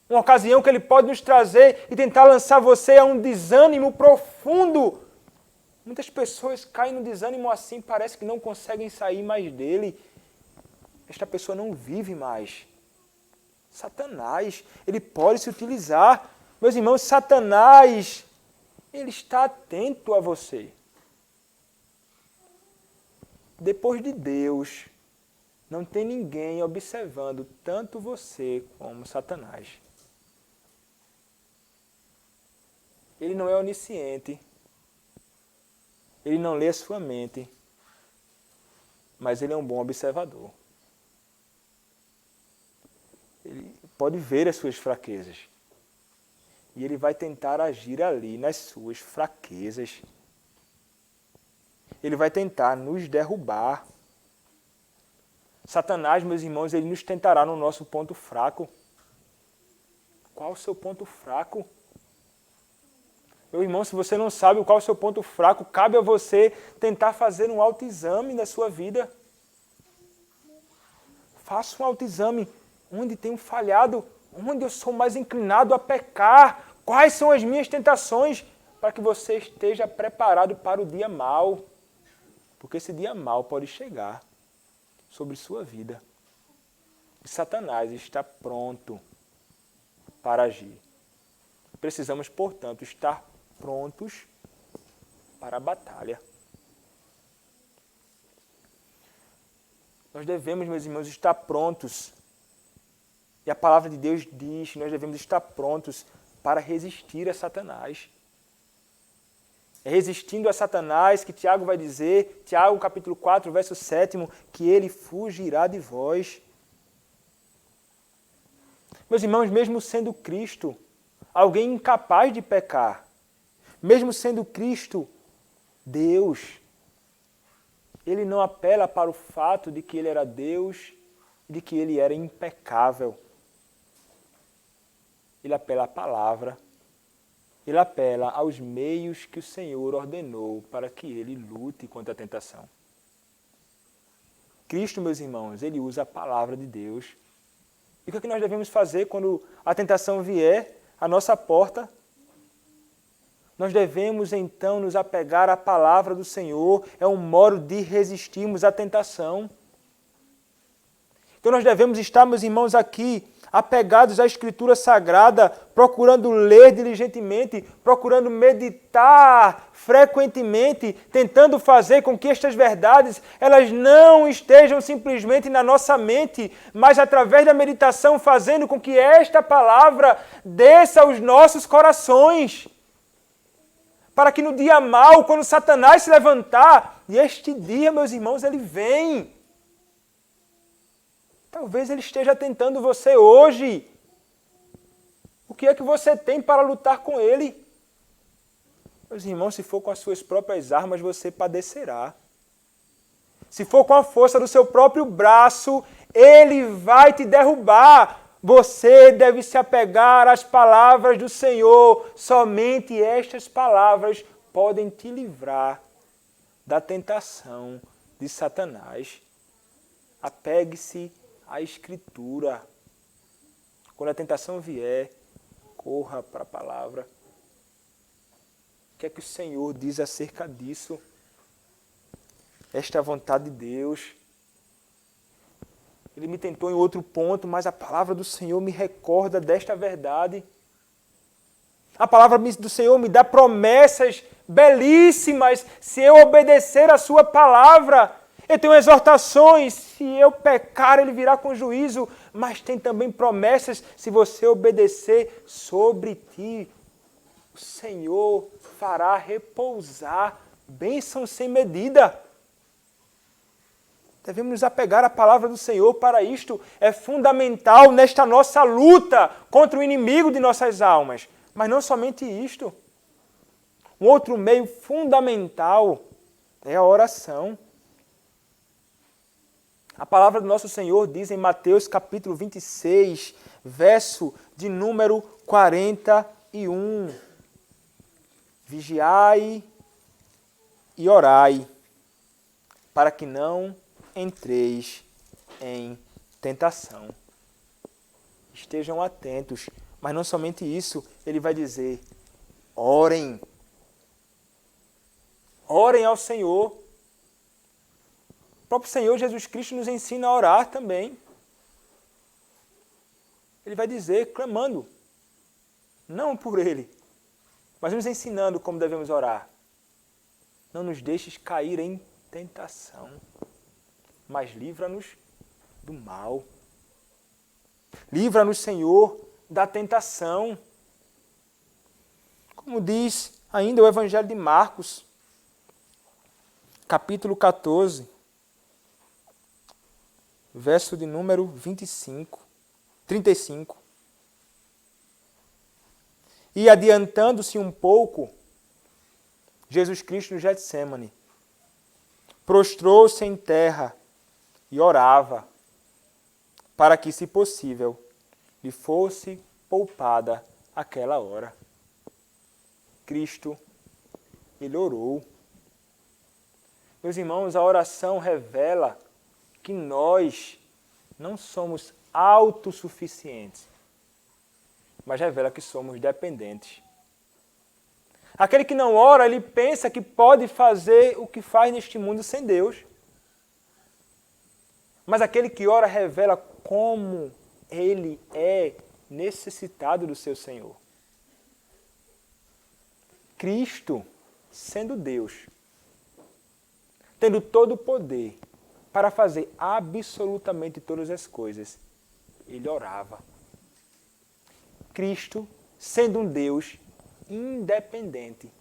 Uma ocasião que ele pode nos trazer e tentar lançar você a um desânimo profundo. Muitas pessoas caem no desânimo assim, parece que não conseguem sair mais dele. Esta pessoa não vive mais. Satanás, ele pode se utilizar. Meus irmãos, Satanás, ele está atento a você. Depois de Deus, não tem ninguém observando tanto você como Satanás. Ele não é onisciente. Ele não lê a sua mente. Mas ele é um bom observador. Ele pode ver as suas fraquezas. E ele vai tentar agir ali nas suas fraquezas. Ele vai tentar nos derrubar. Satanás, meus irmãos, ele nos tentará no nosso ponto fraco. Qual o seu ponto fraco? Meu irmão, se você não sabe qual é o seu ponto fraco, cabe a você tentar fazer um autoexame da sua vida. Faça um autoexame. Onde tenho falhado? Onde eu sou mais inclinado a pecar? Quais são as minhas tentações? Para que você esteja preparado para o dia mau. Porque esse dia mau pode chegar sobre sua vida. E Satanás está pronto para agir. Precisamos, portanto, estar prontos para a batalha. Nós devemos, meus irmãos, estar prontos. E a palavra de Deus diz que nós devemos estar prontos para resistir a Satanás. É resistindo a Satanás que Tiago vai dizer, Tiago capítulo 4, verso 7, que ele fugirá de vós. Meus irmãos, mesmo sendo Cristo, alguém incapaz de pecar, mesmo sendo Cristo, Deus, ele não apela para o fato de que ele era Deus e de que ele era impecável. Ele apela à palavra, ele apela aos meios que o Senhor ordenou para que ele lute contra a tentação. Cristo, meus irmãos, ele usa a palavra de Deus. E o que é que nós devemos fazer quando a tentação vier à nossa porta? Nós devemos, então, nos apegar à palavra do Senhor. É um modo de resistirmos à tentação. Então, nós devemos estar, meus irmãos, aqui, apegados à Escritura Sagrada, procurando ler diligentemente, procurando meditar frequentemente, tentando fazer com que estas verdades elas não estejam simplesmente na nossa mente, mas através da meditação fazendo com que esta palavra desça aos nossos corações. Para que no dia mau, quando Satanás se levantar, e este dia, meus irmãos, ele vem. Talvez ele esteja tentando você hoje. O que é que você tem para lutar com ele? Meus irmãos, se for com as suas próprias armas, você padecerá. Se for com a força do seu próprio braço, ele vai te derrubar. Você deve se apegar às palavras do Senhor. Somente estas palavras podem te livrar da tentação de Satanás. Apegue-se à Escritura. Quando a tentação vier, corra para a palavra. O que é que o Senhor diz acerca disso? Esta é a vontade de Deus. Ele me tentou em outro ponto, mas a palavra do Senhor me recorda desta verdade. A palavra do Senhor me dá promessas belíssimas se eu obedecer a sua palavra. Eu tenho exortações, se eu pecar, ele virá com juízo, mas tem também promessas, se você obedecer sobre ti, o Senhor fará repousar bênção sem medida. Devemos nos apegar à palavra do Senhor para isto. É fundamental nesta nossa luta contra o inimigo de nossas almas. Mas não somente isto. Um outro meio fundamental é a oração. A palavra do nosso Senhor diz em Mateus capítulo 26, verso de número 41. Vigiai e orai, para que não entreis em tentação. Estejam atentos, mas não somente isso, ele vai dizer, orem. Orem ao Senhor. O próprio Senhor Jesus Cristo nos ensina a orar também. Ele vai dizer, clamando, não por Ele, mas nos ensinando como devemos orar. Não nos deixes cair em tentação, mas livra-nos do mal. Livra-nos, Senhor, da tentação. Como diz ainda o Evangelho de Marcos, capítulo 14, verso de número 35. E adiantando-se um pouco, Jesus Cristo no Getsêmani prostrou-se em terra e orava, para que, se possível, lhe fosse poupada aquela hora. Cristo, ele orou. Meus irmãos, a oração revela que nós não somos autossuficientes, mas revela que somos dependentes. Aquele que não ora, ele pensa que pode fazer o que faz neste mundo sem Deus. Mas aquele que ora revela como ele é necessitado do seu Senhor. Cristo, sendo Deus, tendo todo o poder para fazer absolutamente todas as coisas, ele orava. Cristo, sendo um Deus independente,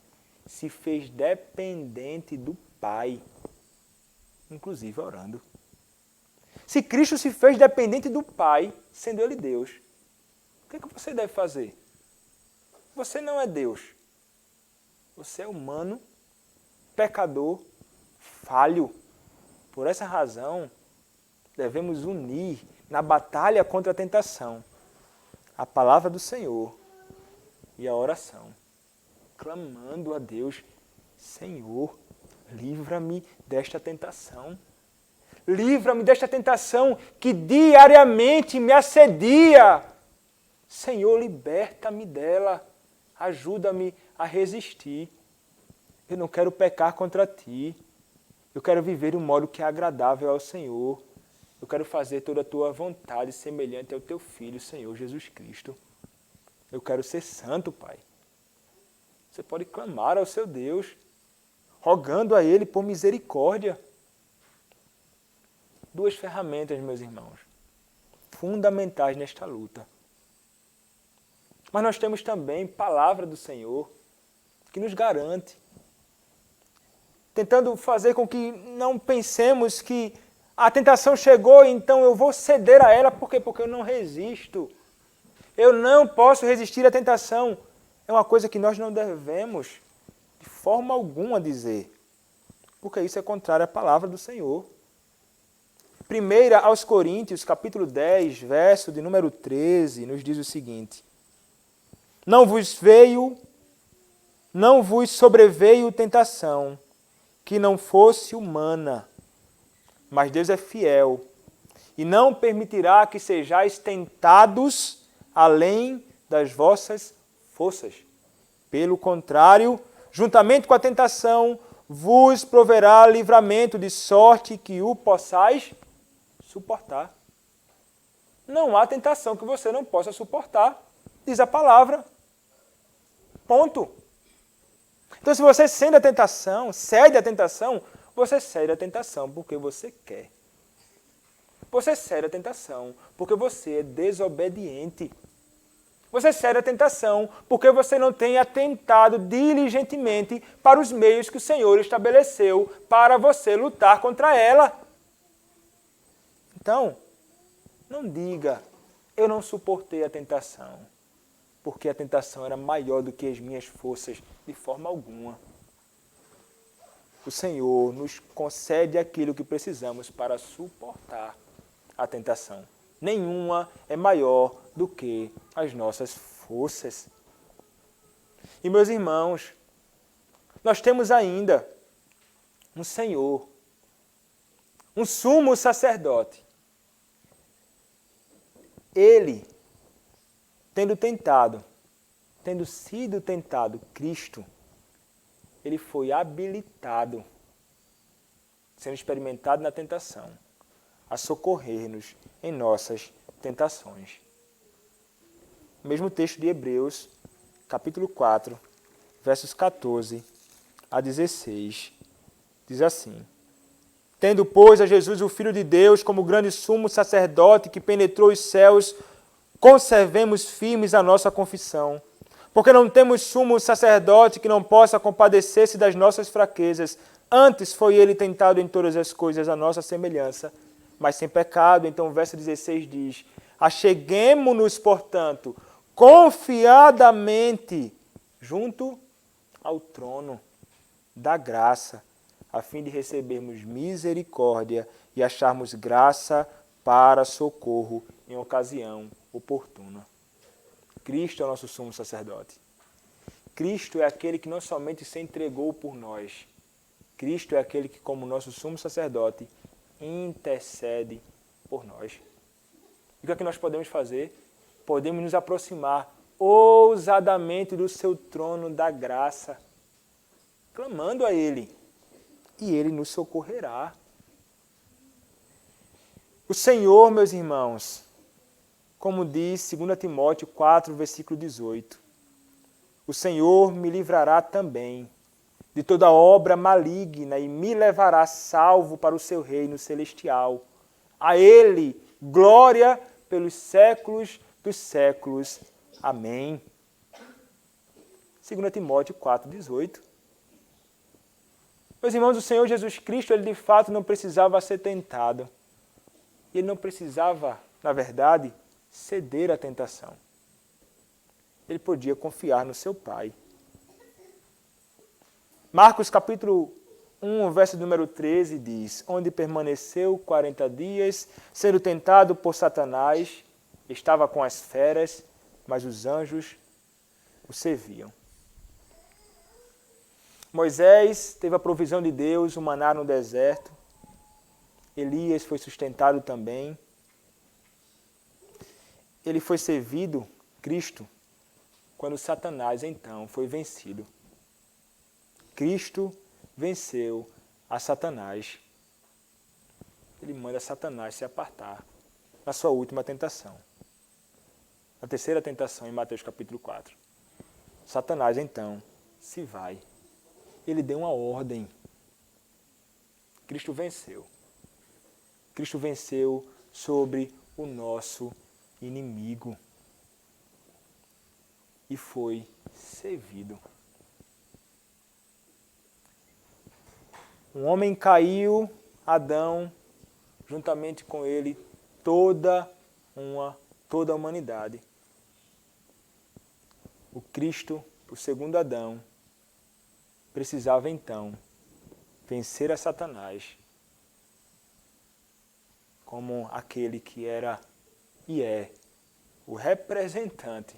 se fez dependente do Pai, inclusive orando. Se Cristo se fez dependente do Pai, sendo Ele Deus, o que é que você deve fazer? Você não é Deus. Você é humano, pecador, falho. Por essa razão, devemos unir na batalha contra a tentação a palavra do Senhor e a oração, clamando a Deus, Senhor, livra-me desta tentação. Livra-me desta tentação que diariamente me assedia. Senhor, liberta-me dela. Ajuda-me a resistir. Eu não quero pecar contra ti. Eu quero viver de um modo que é agradável ao Senhor. Eu quero fazer toda a tua vontade semelhante ao teu Filho, Senhor Jesus Cristo. Eu quero ser santo, Pai. Você pode clamar ao seu Deus, rogando a Ele por misericórdia. Duas ferramentas, meus irmãos, fundamentais nesta luta. Mas nós temos também palavra do Senhor que nos garante, tentando fazer com que não pensemos que a tentação chegou, então eu vou ceder a ela. Por quê? Porque eu não resisto. Eu não posso resistir à tentação. É uma coisa que nós não devemos de forma alguma dizer, porque isso é contrário à palavra do Senhor. 1 aos Coríntios, capítulo 10, verso de número 13, nos diz o seguinte: Não vos sobreveio tentação que não fosse humana, mas Deus é fiel e não permitirá que sejais tentados além das vossas forças. Pelo contrário, juntamente com a tentação, vos proverá livramento, de sorte que o possais suportar. Não há tentação que você não possa suportar, diz a palavra. Ponto. Então, se você cede à tentação, você cede à tentação porque você quer. Você cede à tentação porque você é desobediente. Você cede à tentação porque você não tem atentado diligentemente para os meios que o Senhor estabeleceu para você lutar contra ela. Então, não diga, eu não suportei a tentação, porque a tentação era maior do que as minhas forças, de forma alguma. O Senhor nos concede aquilo que precisamos para suportar a tentação. Nenhuma é maior do que as nossas forças. E, meus irmãos, nós temos ainda um Senhor, um sumo sacerdote. Ele, tendo sido tentado, Cristo, ele foi habilitado, sendo experimentado na tentação, a socorrer-nos em nossas tentações. O mesmo texto de Hebreus, capítulo 4, versos 14 a 16, diz assim: Tendo, pois, a Jesus, o Filho de Deus, como grande sumo sacerdote que penetrou os céus, conservemos firmes a nossa confissão. Porque não temos sumo sacerdote que não possa compadecer-se das nossas fraquezas. Antes foi ele tentado em todas as coisas à nossa semelhança, mas sem pecado. Então o verso 16 diz: Acheguemo-nos, portanto, confiadamente junto ao trono da graça, a fim de recebermos misericórdia e acharmos graça para socorro em ocasião oportuna. Cristo é o nosso sumo sacerdote. Cristo é aquele que não somente se entregou por nós, Cristo é aquele que, como nosso sumo sacerdote, intercede por nós. E o que é que nós podemos fazer? Podemos nos aproximar ousadamente do seu trono da graça, clamando a Ele, e Ele nos socorrerá. O Senhor, meus irmãos, como diz 2 Timóteo 4, versículo 18, o Senhor me livrará também de toda obra maligna e me levará salvo para o seu reino celestial. A Ele, glória pelos séculos dos séculos. Amém. 2 Timóteo 4, 18. Meus irmãos, o Senhor Jesus Cristo, Ele de fato não precisava ser tentado. Ele não precisava, na verdade, ceder à tentação. Ele podia confiar no seu Pai. Marcos capítulo 1, verso número 13 diz: Onde permaneceu 40 dias, sendo tentado por Satanás, estava com as feras, mas os anjos o serviam. Moisés teve a provisão de Deus, o maná no deserto. Elias foi sustentado também. Ele foi servido, Cristo, quando Satanás, então, foi vencido. Cristo venceu a Satanás. Ele manda Satanás se apartar na sua última tentação. A terceira tentação em Mateus capítulo 4. Satanás, então, se vai. Ele deu uma ordem. Cristo venceu. Cristo venceu sobre o nosso inimigo. E foi servido. Um homem caiu, Adão, juntamente com ele, toda a humanidade. O Cristo, o segundo Adão, precisava então vencer a Satanás como aquele que era e é o representante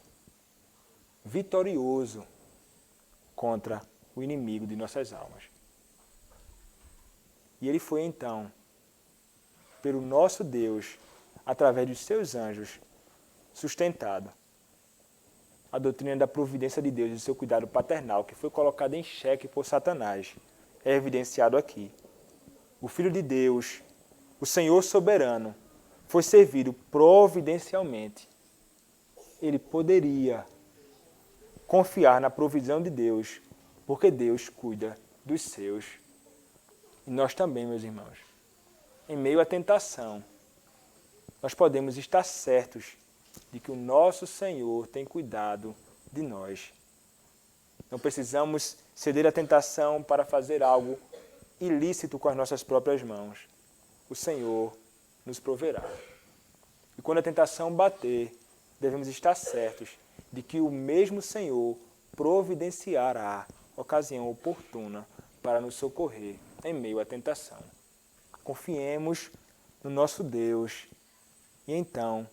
vitorioso contra o inimigo de nossas almas. E ele foi então, pelo nosso Deus, através dos seus anjos, sustentado. A doutrina da providência de Deus e do seu cuidado paternal, que foi colocada em xeque por Satanás, é evidenciado aqui. O Filho de Deus, o Senhor soberano, foi servido providencialmente. Ele poderia confiar na provisão de Deus, porque Deus cuida dos seus. E nós também, meus irmãos, em meio à tentação, nós podemos estar certos de que o nosso Senhor tem cuidado de nós. Não precisamos ceder à tentação para fazer algo ilícito com as nossas próprias mãos. O Senhor nos proverá. E quando a tentação bater, devemos estar certos de que o mesmo Senhor providenciará ocasião oportuna para nos socorrer em meio à tentação. Confiemos no nosso Deus e então,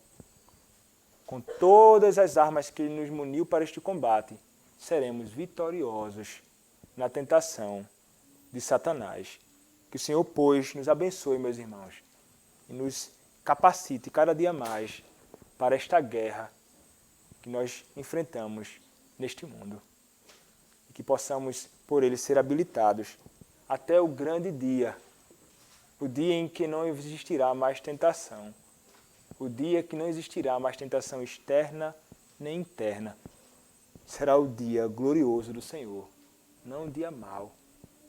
com todas as armas que Ele nos muniu para este combate, seremos vitoriosos na tentação de Satanás. Que o Senhor, pois, nos abençoe, meus irmãos, e nos capacite cada dia mais para esta guerra que nós enfrentamos neste mundo. E que possamos, por Ele, ser habilitados até o grande dia, o dia em que não existirá mais tentação, o dia que não existirá mais tentação externa nem interna. Será o dia glorioso do Senhor, não o dia mau,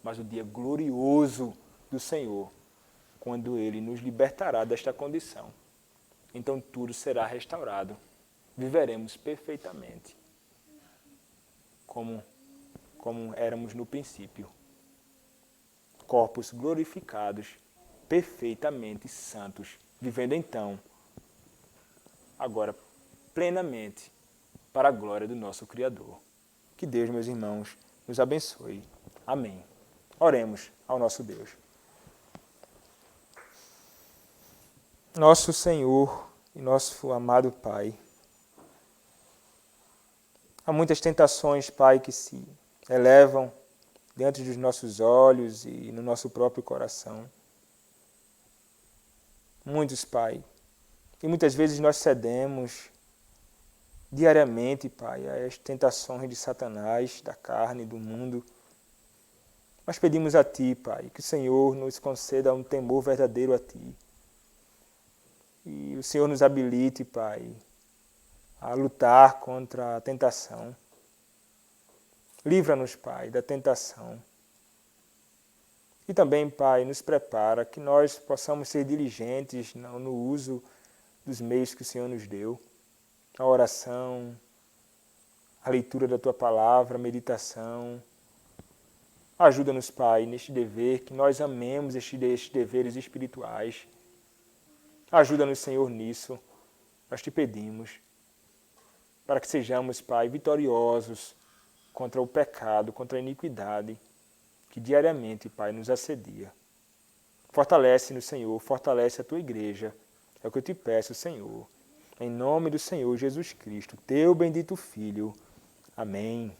mas o dia glorioso do Senhor, quando Ele nos libertará desta condição. Então tudo será restaurado, viveremos perfeitamente, como éramos no princípio. Corpos glorificados, perfeitamente santos, vivendo então, agora, plenamente, para a glória do nosso Criador. Que Deus, meus irmãos, nos abençoe. Amém. Oremos ao nosso Deus. Nosso Senhor e nosso amado Pai, há muitas tentações, Pai, que se elevam diante dos nossos olhos e no nosso próprio coração. Muitos, Pai, e muitas vezes nós cedemos diariamente, Pai, às tentações de Satanás, da carne, do mundo. Nós pedimos a Ti, Pai, que o Senhor nos conceda um temor verdadeiro a Ti. E o Senhor nos habilite, Pai, a lutar contra a tentação. Livra-nos, Pai, da tentação. E também, Pai, nos prepara que nós possamos ser diligentes no uso dos meios que o Senhor nos deu. A oração, a leitura da Tua Palavra, a meditação. Ajuda-nos, Pai, neste dever, que nós amemos estes deveres espirituais. Ajuda-nos, Senhor, nisso. Nós Te pedimos, para que sejamos, Pai, vitoriosos contra o pecado, contra a iniquidade, que diariamente, Pai, nos assedia. Fortalece-nos, Senhor, fortalece a Tua igreja. É o que eu Te peço, Senhor. Em nome do Senhor Jesus Cristo, Teu bendito Filho. Amém.